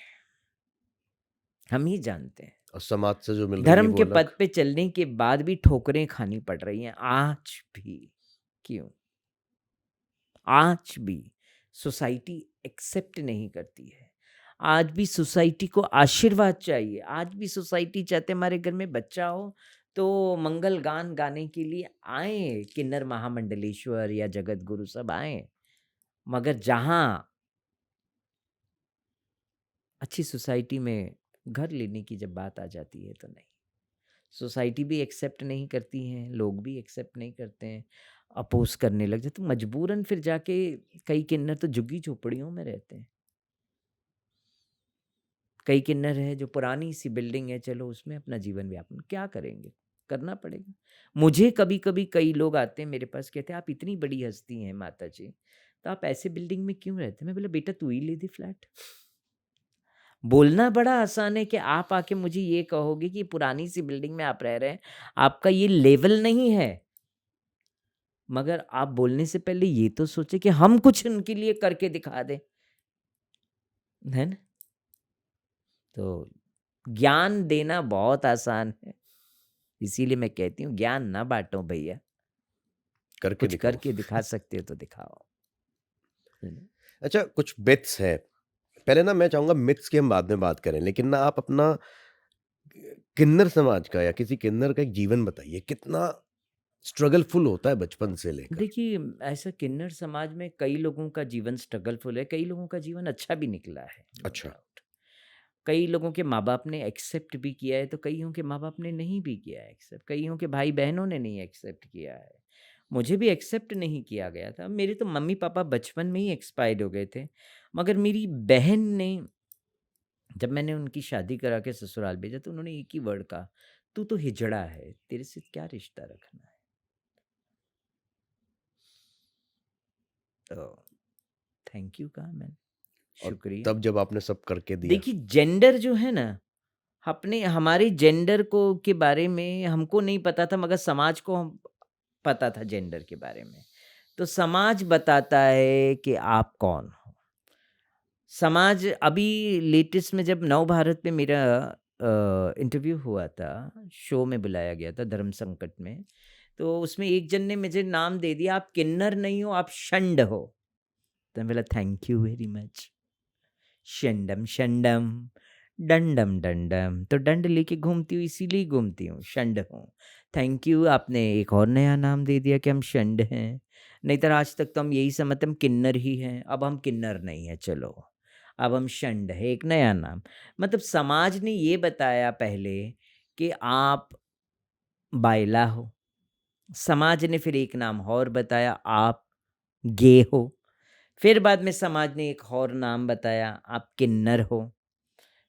हम ही जानते हैं। और समाज से जो मिल रही है धर्म वो के अलग। पथ पे चलने के बाद भी ठोकरें खानी पड़ रही हैं आज भी। क्यों? आज भी सोसाइटी एक्सेप्ट नहीं करती है। आज भी सोसाइटी को आशीर्वाद चाहिए। आज भी सोसाइटी चाहते हमारे घर में बच्चा हो तो मंगल गान गाने के लिए आए, किन्नर महामंडलेश्वर या जगत गुरु सब आए। मगर जहाँ अच्छी सोसाइटी में घर लेने की जब बात आ जाती है तो नहीं। सोसाइटी भी एक्सेप्ट नहीं करती हैं, लोग भी एक्सेप्ट नहीं करते हैं, अपोज करने लग जाते, तो मजबूरन फिर जाके कई किन्नर तो झुग्गी झोपड़ियों में रहते हैं। कई किन्नर है जो पुरानी सी बिल्डिंग है, चलो उसमें अपना जीवन यापन क्या करेंगे, करना पड़ेगा। मुझे कभी कभी कई लोग आते हैं मेरे पास, कहते हैं आप इतनी बड़ी हस्ती हैं माता जी, तो आप ऐसे बिल्डिंग में क्यों रहते हैं? मैं बोला बेटा तू ही ले दे फ्लैट। बोलना बड़ा आसान है कि आप आके मुझे ये कहोगे कि पुरानी सी बिल्डिंग में आप रह रहे हैं, आपका ये लेवल नहीं है। मगर आप बोलने से पहले ये तो सोचे कि हम कुछ उनके लिए करके दिखा दें, है ना? तो ज्ञान देना बहुत आसान है, इसीलिए मैं कहती हूँ ज्ञान ना बांटो भैया, करके कुछ दिखाओ। करके दिखा सकते हो तो दिखाओ, है ना? अच्छा, कुछ मिथ्स है। पहले ना मैं चाहूँगा मिथ्स की हम बाद में बात करें, लेकिन ना आप अपना किन्नर समाज का या किसी किन्नर का एक जीवन बताइए, कितना स्ट्रगलफुल होता है बचपन से लेकर? देखिए, ऐसा किन्नर समाज में कई लोगों का जीवन स्ट्रगलफुल है, कई लोगों का जीवन अच्छा भी निकला है, नो अच्छा। डाउट। कई लोगों के माँ-बाप ने एक्सेप्ट भी किया है, तो कइयों के माँ-बाप ने नहीं भी किया है एक्सेप्ट, कइयों के भाई-बहनों ने नहीं एक्सेप्ट किया है। मुझे भी एक्सेप्ट नहीं किया गया था। मेरे तो मम्मी-पापा बचपन में ही एक्सपायर्ड हो गए थे। मगर मेरी बहन ने, जब मैंने उनकी शादी करा के ससुराल भेजा, तो उन्होंने एक ही वर्ड कहा, "तू तो हिजड़ा है, तेरे से क्या रिश्ता रखना है?" तो थैंक यू कहा मैंने, और शुक्रिया। तब जब आपने सब करके दिया। देखिए, जेंडर जो है ना, अपने हमारे जेंडर को के बारे में हमको नहीं पता था, मगर समाज को हम पता था जेंडर के बारे में। तो समाज बताता है कि आप कौन हो। समाज अभी लेटेस्ट में जब नव भारत पे मेरा इंटरव्यू हुआ था, शो में बुलाया गया था धर्म संकट में, तो उसमें एक जन ने मुझे नाम दे दिया, आप किन्नर नहीं हो, आप षंड हो। तो मैं बोला थैंक यू वेरी मच। शंडम शंडम, डंडम डंडम, तो दंड लेके घूमती हूँ, इसीलिए घूमती हूँ, षंड हूँ। थैंक यू, आपने एक और नया नाम दे दिया कि हम षंड हैं। नहीं तो आज तक तो हम यही समझते हम किन्नर ही हैं, अब हम किन्नर नहीं है, चलो अब हम षंड है, एक नया नाम। मतलब समाज ने ये बताया पहले कि आप बाइला हो। समाज ने फिर एक नाम और बताया, आप गे हो। फिर बाद में समाज ने एक और नाम बताया, आप किन्नर हो।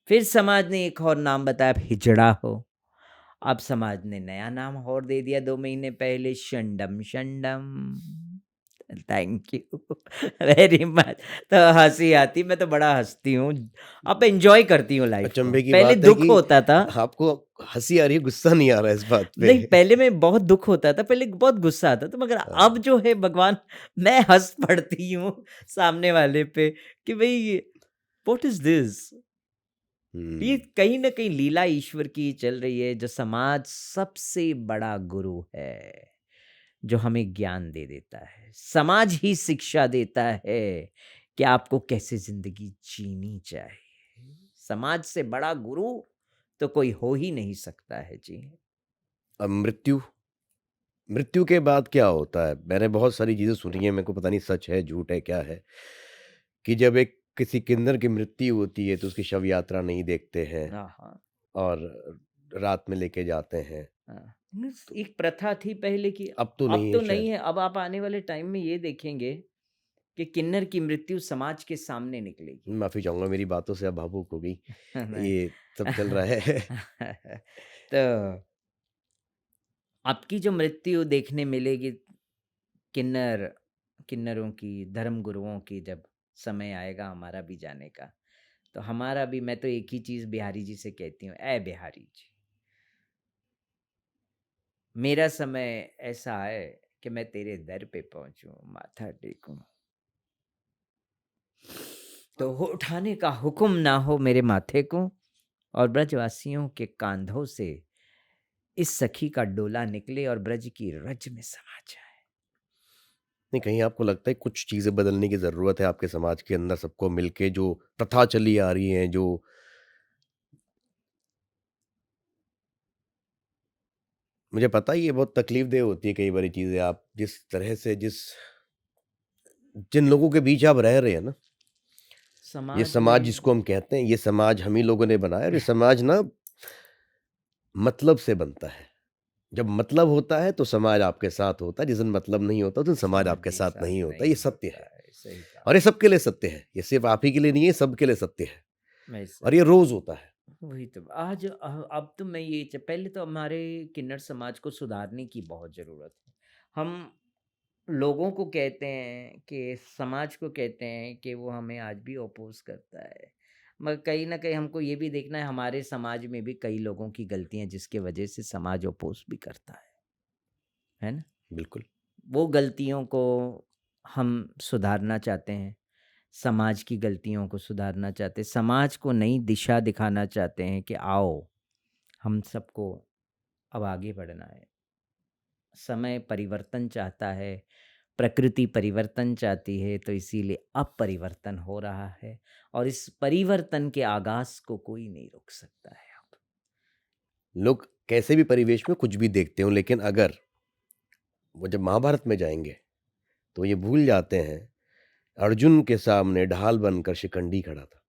फिर समाज ने एक और नाम बताया, आप हिजड़ा हो। अब समाज ने नया नाम और दे दिया 2 महीने पहले, शंडम शंडम। Thank you very much. तो हँसी आती, मैं तो बड़ा हँसती हूँ। अब एन्जॉय करती हूँ लाइफ़ को। अचंभे की पहले बात है दुःख कि होता था। आपको हँसी आ रही है, गुस्सा नहीं आ रहा है इस बात पे। नहीं, पहले में बहुत दुःख होता था, पहले बहुत गुस्सा आता था, मगर अब हाँ। जो है भगवान, मैं हँस पड़ती हूँ सामने वाले पे कि भई व्हाट इज़ दिस? ये हुँ। कहीं न कहीं लीला ईश्वर की चल रही है, जो समाज सबसे बड़ा गुरु है, जो हमें ज्ञान दे देता है। समाज ही शिक्षा देता है कि आपको कैसे ज़िंदगी जीनी चाहिए। समाज से बड़ा गुरु तो कोई हो ही नहीं सकता है जी। अब मृत्यु, मृत्यु के बाद क्या होता है? मैंने बहुत सारी चीज़ें सुनी हैं, मेरे को पता नहीं सच है, झूठ है, क्या है, कि जब एक किसी किन्नर की मृत्यु होती है तो उसकी शव यात्रा नहीं देखते हैं हाँ, हाँ। और रात में लेके जाते हैं। हाँ, मीन्स तो एक प्रथा थी पहले की, अब तो अब नहीं है तो नहीं शायद। है। अब आप आने वाले टाइम में ये देखेंगे कि किन्नर की मृत्यु समाज के सामने निकलेगी। माफ़ी चाहूँगा, मेरी बातों से आप भावुक हो गई। नहीं। ये सब चल रहा है। तो आपकी जो मृत्यु देखने मिलेगी, किन्नर किन्नरों की, धर्म गुरुओं की, जब समय आएगा हमारा भी जाने का, तो हमारा भी, मैं तो एक ही चीज़ बिहारी जी से कहती हूँ, ऐ बिहारी जी, मेरा समय ऐसा आए कि मैं तेरे दर पे पहुँचूँ, माथा टेकूँ। तो हो उठाने का हुक्म ना हो मेरे माथे को, और ब्रजवासियों के कांधों से इस सखी का डोला निकले और ब्रज की रज में समा जाए। नहीं, कहीं आपको लगता है कुछ चीज़ें बदलने की ज़रूरत है आपके समाज के अंदर सबको मिलके, जो प्रथा चली आ रही है, जो मुझे पता है ये बहुत तकलीफ़देह होती है कई बारी चीज़ें, आप जिस तरह से जिन लोगों के बीच आप रह रहे हैं ना, ये समाज समाज में जिसको हम कहते हैं, ये समाज हम ही लोगों ने बनाया और ये समाज ना मतलब से बनता है। जब मतलब होता है तो समाज आपके साथ होता है, जिस दिन मतलब नहीं होता, उस दिन समाज समाज आपके भी साथ साथ नहीं होता, ये नहीं सत्य होता है। है, सही और कहा। ये सबके लिए सत्य है, ये सिर्फ़ आप ही के लिए नहीं है, सबके लिए सत्य है वैसे और ये रोज़ होता है। वही तो आज अब तो मैं ये पहले तो हमारे किन्नर समाज को सुधारने की बहुत ज़रूरत है। हम लोगों को कहते हैं कि समाज को कहते हैं कि वो हमें आज भी अपोज़ करता है। मगर कहीं न कहीं हमको ये भी देखना है हमारे समाज में भी कई लोगों की गलतियाँ जिसकी वज़ह से समाज अपोज़ भी करता है ना? बिल्कुल। वो गलतियों को हम सुधारना चाहते हैं। समाज की गलतियों को सुधारना चाहते हैं। समाज को नई दिशा दिखाना चाहते हैं कि आओ, हम सबको अब आगे बढ़ना है। समय परिवर्तन चाहता है, प्रकृति परिवर्तन चाहती है, तो इसीलिए अब परिवर्तन हो रहा है और इस परिवर्तन के आगाज़ को कोई नहीं रोक सकता है अब। लोग कैसे भी परिवेश में कुछ भी देखते हों, लेकिन अगर वो जब महाभारत में जाएँगे, तो ये भूल जाते हैं, अर्जुन के सामने ढाल बनकर शिखंडी खड़ा था।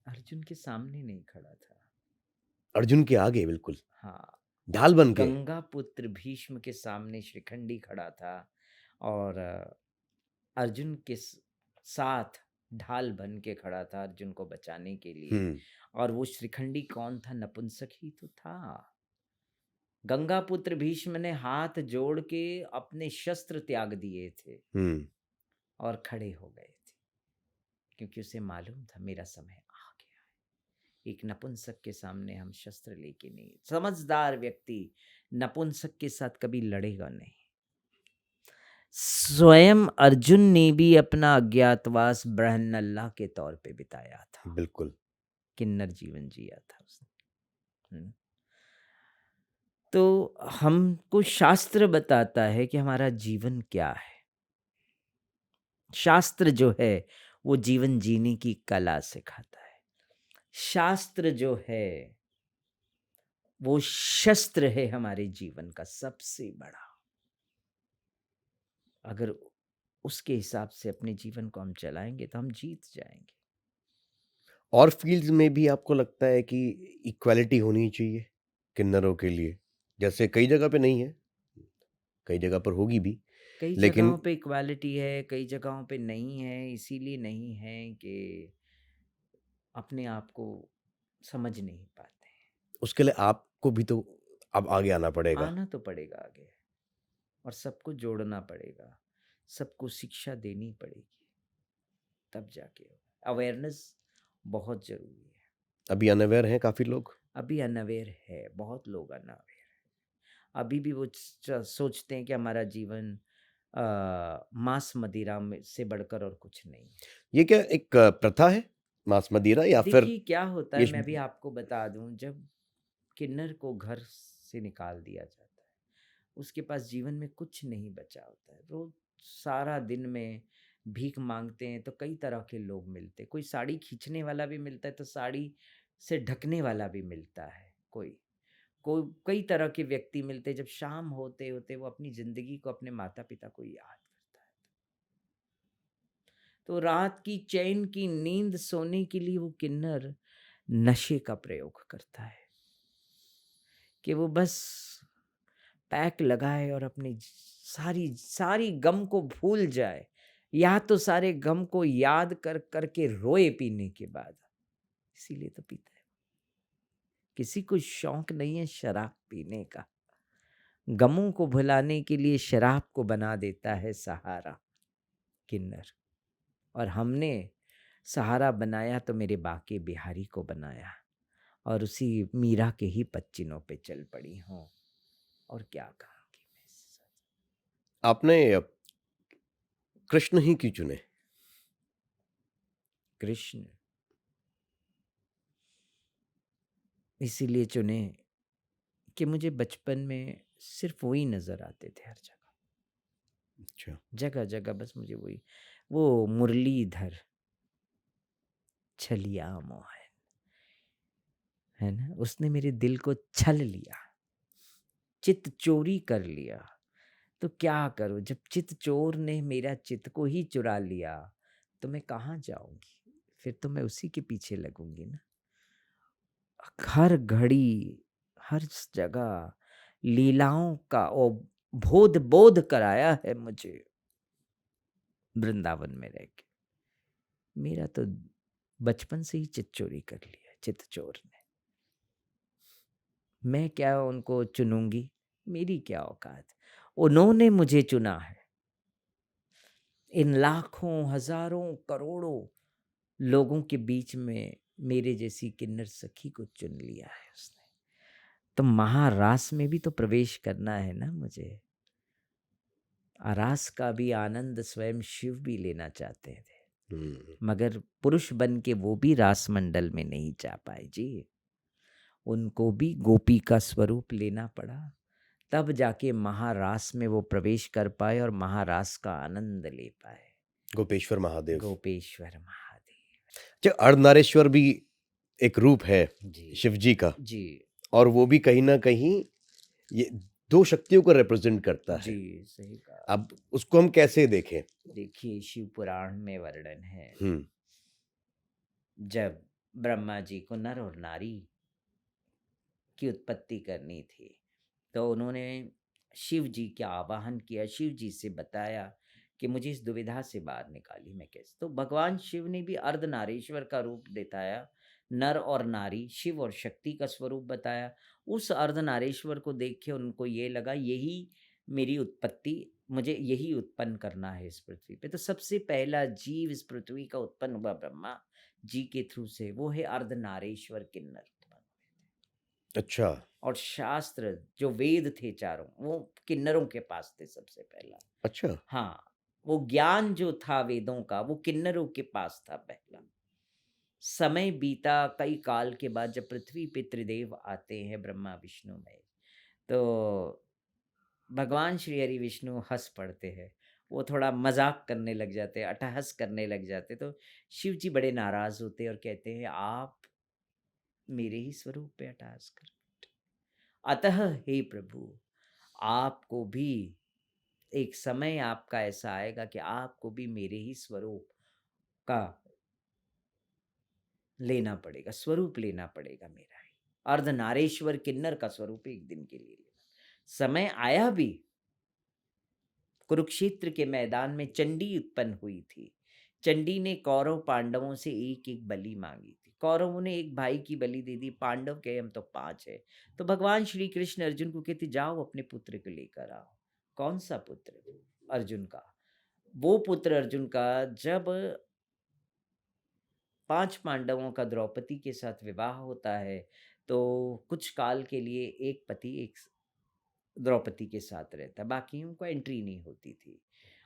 अर्जुन के सामने नहीं खड़ा था। अर्जुन के आगे बिल्कुल, हाँ, ढाल बन के। गंगा पुत्र भीष्म के सामने शिखंडी खड़ा था और अर्जुन के साथ ढाल बन के खड़ा था अर्जुन को बचाने के लिए। हुँ, और वो श्रीखंडी कौन था? नपुंसक ही तो था। गंगा पुत्र भीष्म ने हाथ जोड़ के अपने शस्त्र त्याग दिए थे हुँ। और खड़े हो गए थे क्योंकि उसे मालूम था मेरा समय आ गया है। एक नपुंसक के सामने हम शस्त्र लेके नहीं, समझदार व्यक्ति नपुंसक के साथ कभी लड़ेगा नहीं। स्वयं अर्जुन ने भी अपना अज्ञातवास ब्रहनल्ला के तौर पे बिताया था। बिल्कुल। किन्नर जीवन जिया था उसने। तो हमको शास्त्र बताता है कि हमारा जीवन क्या है। शास्त्र जो है वो जीवन जीने की कला सिखाता है। शास्त्र जो है वो शस्त्र है हमारे जीवन का सबसे बड़ा। अगर उसके हिसाब से अपने जीवन को हम चलाएंगे तो हम जीत जाएंगे। और फ़ील्ड्स में भी आपको लगता है कि इक्वालिटी होनी चाहिए किन्नरों के लिए? जैसे कई जगह पे नहीं है, कई जगह पर होगी भी, कई लेकिन जगहों पे इक्वालिटी है, कई जगहों पे नहीं है। इसीलिए नहीं है कि अपने आप को समझ नहीं पाते हैं। उसके लिए आपको भी तो अब आगे आना पड़ेगा। आना तो पड़ेगा आगे और सबको जोड़ना पड़ेगा, सबको शिक्षा देनी पड़ेगी, तब जाके होगा। अवेयरनेस बहुत ज़रूरी है। अभी अनअवेयर हैं काफ़ी लोग। अभी अनअवेयर है, बहुत लोग अनअवेयर हैं। अभी भी वो सोचते हैं कि हमारा जीवन मांस मदिरा में से बढ़कर और कुछ नहीं है। ये क्या एक प्रथा है, मांस मदिरा, या फिर देखिए क्या होता है, ये मैं भी आपको बता दूं, जब किन्नर को घर से निकाल दिया जाता है, उसके पास जीवन में कुछ नहीं बचा होता है। रोज सारा दिन में भीख मांगते हैं तो कई तरह के लोग मिलते हैं। कोई साड़ी खींचने वाला भी मिलता है तो साड़ी से ढकने वाला भी मिलता है। कोई कोई कई तरह के व्यक्ति मिलते हैं। जब शाम होते होते वो अपनी जिंदगी को, अपने माता पिता को याद करता है, तो रात की चैन की नींद सोने के लिए वो किन्नर नशे का प्रयोग करता है कि वो बस पैक लगाए और अपनी सारी सारी गम को भूल जाए, या तो सारे गम को याद कर करके रोए पीने के बाद। इसीलिए तो पीता है। किसी को शौक नहीं है शराब पीने का। गमों को भुलाने के लिए शराब को बना देता है सहारा किन्नर। और हमने सहारा बनाया तो मेरे बाके बिहारी को बनाया और उसी मीरा के ही पच्चीनों पे चल पड़ी हूँ। और क्या कहूँगी मैं इससे? आपने कृष्ण ही क्यों चुने? कृष्ण इसीलिए चुने कि मुझे बचपन में सिर्फ वही नज़र आते थे हर जगह। अच्छा। जगह-जगह बस मुझे वो मुरलीधर, छलिया मोहन, है ना? उसने मेरे दिल को छल लिया, चित्त चोरी कर लिया। तो क्या करूँ जब चित्त चोर ने मेरा चित्त को ही चुरा लिया, तो मैं कहाँ जाऊँगी? फिर तो मैं उसी के पीछे लगूँगी ना। हर घड़ी, हर जगह लीलाओं का ओ बोध कराया है मुझे वृंदावन में रह के। मेरा तो बचपन से ही चित्त चोरी कर लिया चित्त चोर ने। मैं क्या उनको चुनूंगी? मेरी क्या औकात? उन्होंने मुझे चुना है। इन लाखों, हजारों, करोड़ों लोगों के बीच में मेरे जैसी किन्नर सखी को चुन लिया है उसने। तो महारास में भी तो प्रवेश करना है ना मुझे। रास का भी आनंद स्वयं शिव भी लेना चाहते थे, मगर पुरुष बन के वो भी रास मंडल में नहीं जा पाए जी। उनको भी गोपी का स्वरूप लेना पड़ा, तब जाके महारास में वो प्रवेश कर पाए और महारास का आनंद ले पाए। गोपेश्वर महादेव। गोपेश्वर महादेव अच्छा, अर्धनारीश्वर भी एक रूप है जी। शिव जी का, जी और वो भी कहीं ना कहीं ये दो शक्तियों को रिप्रेजेंट करता है। जी, सही कहा। अब उसको हम कैसे देखें? देखिए, शिव पुराण में वर्णन है, हम्म। जब ब्रह्मा जी को नर और नारी की उत्पत्ति करनी थी, तो उन्होंने शिव जी का आवाहन किया, शिव जी से बताया कि मुझे इस दुविधा से बाहर निकाली, मैं कैसे? तो भगवान शिव ने भी अर्धनारीश्वर का रूप दिखाया, नर और नारी, शिव और शक्ति का स्वरूप बताया। उस अर्धनारीश्वर को देख के उनको ये लगा यही मेरी उत्पत्ति, मुझे यही उत्पन्न करना है इस पृथ्वी पे। तो सबसे पहला जीव इस पृथ्वी का उत्पन्न हुआ ब्रह्मा जी के थ्रू से, वो है अर्धनारीश्वर किन्नर। अच्छा। और शास्त्र जो वेद थे चारों, वो किन्नरों के पास थे सबसे पहला। अच्छा। हाँ, वो ज्ञान जो था वेदों का, वो किन्नरों के पास था पहला। समय बीता कई काल के बाद जब पृथ्वी पे त्रिदेव आते हैं, ब्रह्मा विष्णु महेश, तो भगवान श्री हरि विष्णु हंस पड़ते हैं। वो थोड़ा मजाक करने लग जाते हैं, अट्टहास करने लग जाते, तो शिव जी बड़े नाराज होते हैं और कहते हैं आप मेरे ही स्वरूप पे अट्टहास कर, अतः हे प्रभु, आपको भी एक समय आपका ऐसा आएगा कि आपको भी मेरे ही स्वरूप का लेना पड़ेगा, स्वरूप लेना पड़ेगा मेरा ही। अर्धनारीश्वर किन्नर का स्वरूप एक दिन के लिए लेना। समय आया भी। कुरुक्षेत्र के मैदान में चंडी उत्पन्न हुई थी। चंडी ने कौरव पांडवों से एक एक बलि मांगी थी। कौरवों ने एक भाई की बलि दे दी, पांडव के हम तो 5 है। तो भगवान श्री कृष्ण अर्जुन को कहते जाओ अपने पुत्र को लेकर आओ। कौन सा पुत्र? अर्जुन का। वो पुत्र अर्जुन का जब 5 पांडवों का द्रौपदी के साथ विवाह होता है, तो कुछ काल के लिए एक पति एक द्रौपदी के साथ रहता, बाकियों को एंट्री नहीं होती थी।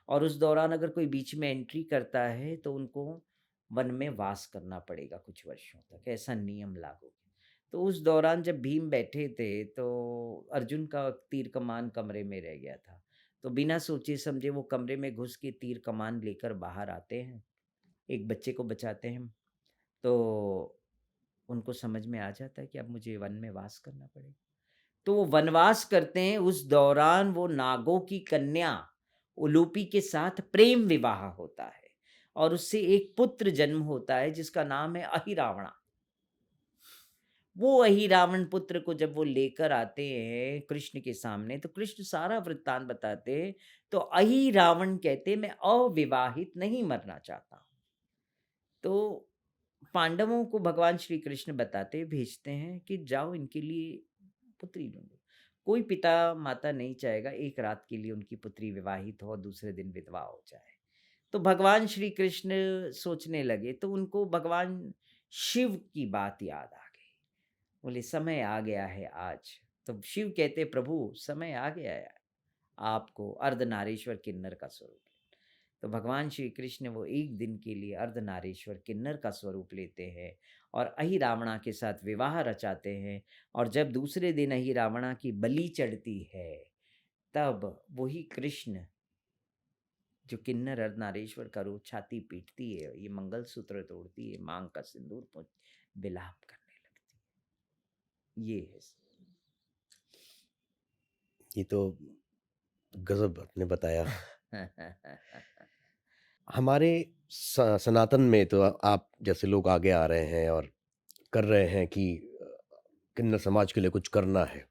और उस दौरान अगर कोई बीच में एंट्री करता है तो उनको वन में वास करना पड़ेगा कुछ वर्षों तक, ऐसा नियम लागू है। तो उस दौरान जब भीम बैठे थे तो अर्जुन का तीर कमान कमरे में रह गया था। तो बिना सोचे समझे वो कमरे में घुस के तीर कमान लेकर बाहर आते हैं, एक बच्चे को बचाते हैं। तो उनको समझ में आ जाता है कि अब मुझे वन में वास करना पड़ेगा। तो वो वनवास करते हैं। उस दौरान वो नागों की कन्या उलूपी के साथ प्रेम विवाह होता है और उससे एक पुत्र जन्म होता है जिसका नाम है अहिरावणा। वो अहिरावण पुत्र को जब वो लेकर आते हैं कृष्ण के सामने, तो कृष्ण सारा वृत्तांत बताते हैं। तो अहिरावण कहते मैं अविवाहित नहीं मरना चाहता। तो पांडवों को भगवान श्री कृष्ण बताते भेजते हैं कि जाओ इनके लिए पुत्री ढूंढो। कोई पिता माता नहीं चाहेगा एक रात के लिए उनकी पुत्री विवाहित हो, दूसरे दिन विधवा हो जाए। तो भगवान श्री कृष्ण सोचने लगे, तो उनको भगवान शिव की बात याद आ गई। बोले समय आ गया है आज। तो शिव कहते प्रभु समय आ गया है आपको अर्धनारीश्वर किन्नर का स्वरूप। तो भगवान श्री कृष्ण वो एक दिन के लिए अर्धनारीश्वर किन्नर का स्वरूप लेते हैं और अहिरावणा के साथ विवाह रचाते हैं। और जब दूसरे दिन अहिरावणा की बलि चढ़ती है, तब वही कृष्ण जो किन्नर अर्धनारीश्वर का रूप छाती पीटती है, ये मंगलसूत्र तोड़ती है, मांग का सिंदूर विलाप करने लगती है। ये है ये तो गजब आपने बताया। हमारे सनातन में तो आप जैसे लोग आगे आ रहे हैं और कर रहे हैं कि किन्नर समाज के लिए कुछ करना है।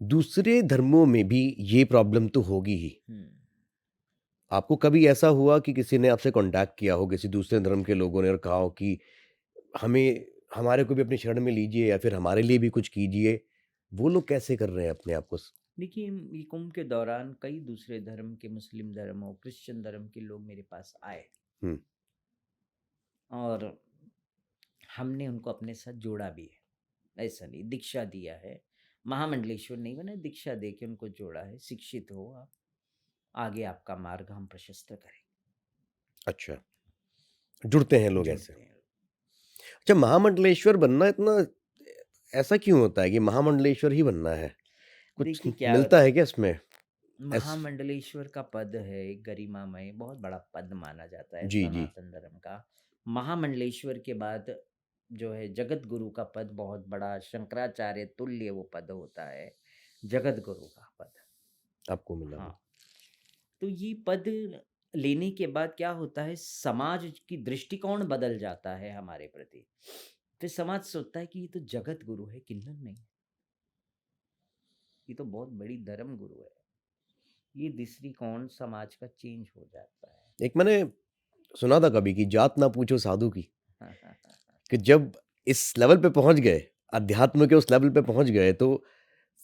दूसरे धर्मों में भी ये प्रॉब्लम तो होगी ही। आपको कभी ऐसा हुआ कि किसी ने आपसे कांटेक्ट किया हो, किसी दूसरे धर्म के लोगों ने, और कहा हो कि हमें हमारे को भी अपनी शरण में लीजिए या फिर हमारे लिए भी कुछ कीजिए? वो लोग कैसे कर रहे हैं अपने आप को? देखिए, ये कुंभ के दौरान कई दूसरे धर्म के, मुस्लिम धर्म और क्रिश्चियन धर्म के लोग मेरे पास आए और हमने उनको अपने साथ जोड़ा भी है। ऐसा नहीं, दीक्षा दिया है, महामंडलेश्वर नहीं बना, दीक्षा दे के उनको जोड़ा है। शिक्षित हो आप, आगे आपका मार्ग हम प्रशस्त करेंगे। अच्छा, जुड़ते हैं लोग ऐसे। जुड़ते हैं। अच्छा, महामंडलेश्वर बनना इतना ऐसा क्यों होता है कि महामंडलेश्वर ही बनना है? कुछ देखिए क्या मिलता है क्या इसमें? महामंडलेश्वर का पद है एक गरिमामय, बहुत बड़ा पद माना जाता है जी, जी। सनातन धर्म का। महामंडलेश्वर के बाद जो है जगत गुरु का पद बहुत बड़ा, शंकराचार्य तुल्य वो पद होता है, जगत गुरु का पद आपको मिला वो। हाँ। तो ये पद लेने के बाद क्या होता है, समाज की दृष्टिकोण बदल जाता है हमारे प्रति। फिर समाज सोचता है कि ये तो जगत गुरु है, किन्नर नहीं, ये तो बहुत बड़ी धर्म गुरु है। ये दृष्टिकोण समाज का चेंज हो जाता है। एक मैंने सुना था कभी कि जात ना पूछो साधु की, कि जब इस लेवल पे पहुंच गए, अध्यात्म के उस लेवल पे पहुंच गए, तो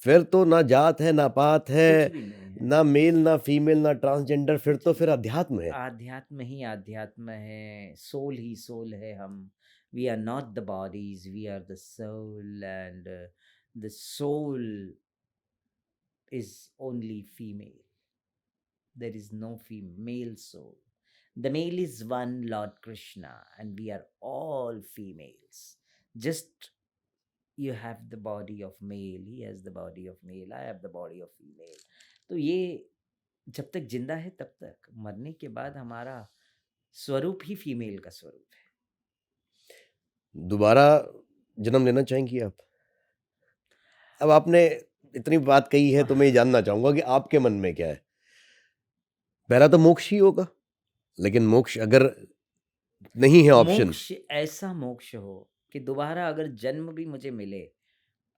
फिर तो ना जात है, ना पात कुछ है, भी नहीं है, ना मेल, ना फीमेल, ना ट्रांसजेंडर, फिर कुछ तो भी फिर नहीं। अध्यात्म है। आध्यात्म ही आध्यात्म है, सोल ही सोल है हम। We are not the bodies, we are the soul, and the soul is only female. There is no male soul. The male is one Lord Krishna, and we are all females. Just you have the body of male, he has the body of male, I have the body of female. तो ये जब तक जिंदा है तब तक, मरने के बाद हमारा स्वरूप ही फीमेल का स्वरूप है। दोबारा जन्म लेना चाहेंगी आप? अब आपने इतनी बात कही है तो मैं ये जानना चाहूंगा कि आपके मन में क्या है? पहला तो मोक्ष ही होगा, लेकिन मोक्ष अगर नहीं है ऑप्शन, मोक्ष ऐसा मोक्ष हो कि दोबारा अगर जन्म भी मुझे मिले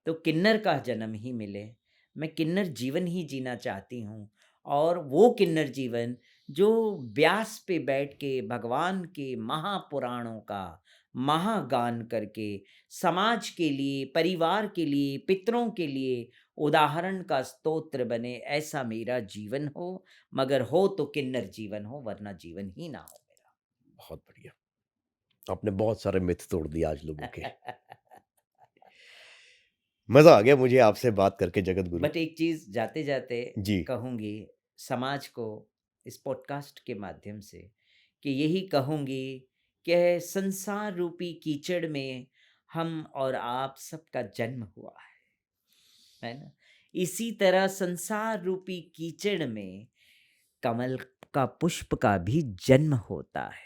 तो किन्नर का जन्म ही मिले। मैं किन्नर जीवन ही जीना चाहती हूँ, और वो किन्नर जीवन जो व्यास पे बैठ के भगवान के महापुराणों का महागान करके समाज के लिए, परिवार के लिए, पितरों के लिए उदाहरण का स्तोत्र बने, ऐसा मेरा जीवन हो। मगर हो तो किन्नर जीवन हो, वरना जीवन ही ना हो मेरा। बहुत बढ़िया। आपने बहुत सारे मिथ तोड़ दिए आज लोगों के। मजा आ गया मुझे आपसे बात करके जगत गुरु। बट एक चीज जाते जाते जी। कहूंगी समाज को, इस पॉडकास्ट के माध्यम से, कि यही कहूंगी कि संसार रूपी कीचड़ में हम और आप सबका जन्म हुआ है ना। इसी तरह संसार रूपी कीचड़ में कमल का पुष्प का भी जन्म होता है।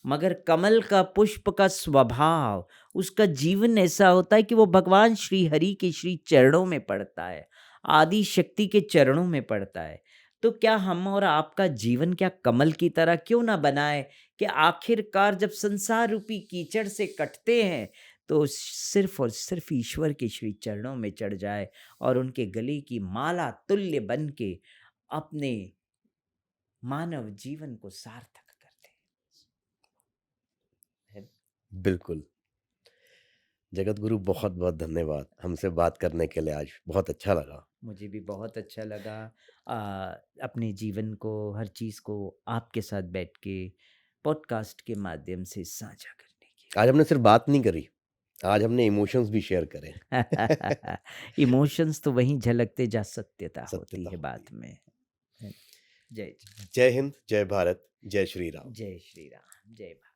मगर कमल का पुष्प का स्वभाव, उसका जीवन ऐसा होता है कि वो भगवान श्री हरि के श्री चरणों में पड़ता है, आदि शक्ति के चरणों में पड़ता है। तो क्या हम और आपका जीवन क्या कमल की तरह क्यों ना बनाए कि आखिरकार जब संसार रूपी कीचड़ से कटते हैं तो सिर्फ और सिर्फ ईश्वर के श्री चरणों में चढ़ जाए और उनके गले की माला तुल्य बन के अपने मानव जीवन को सार्थक करते हैं। बिल्कुल। जगत गुरु बहुत बहुत धन्यवाद हमसे बात करने के लिए, आज बहुत अच्छा लगा। मुझे भी बहुत अच्छा लगा अपने जीवन को, हर चीज़ को आपके साथ बैठ के पॉडकास्ट के माध्यम से साझा करने आज हमने सिर्फ बात नहीं करी, आज हमने इमोशंस भी शेयर करे। के। इमोशंस तो वहीं झलकते जा सत्यता होती सत्यता है होती बात में। जय जी। जय हिंद, जय भारत, जय श्री राम। जय श्री राम, जय भारत।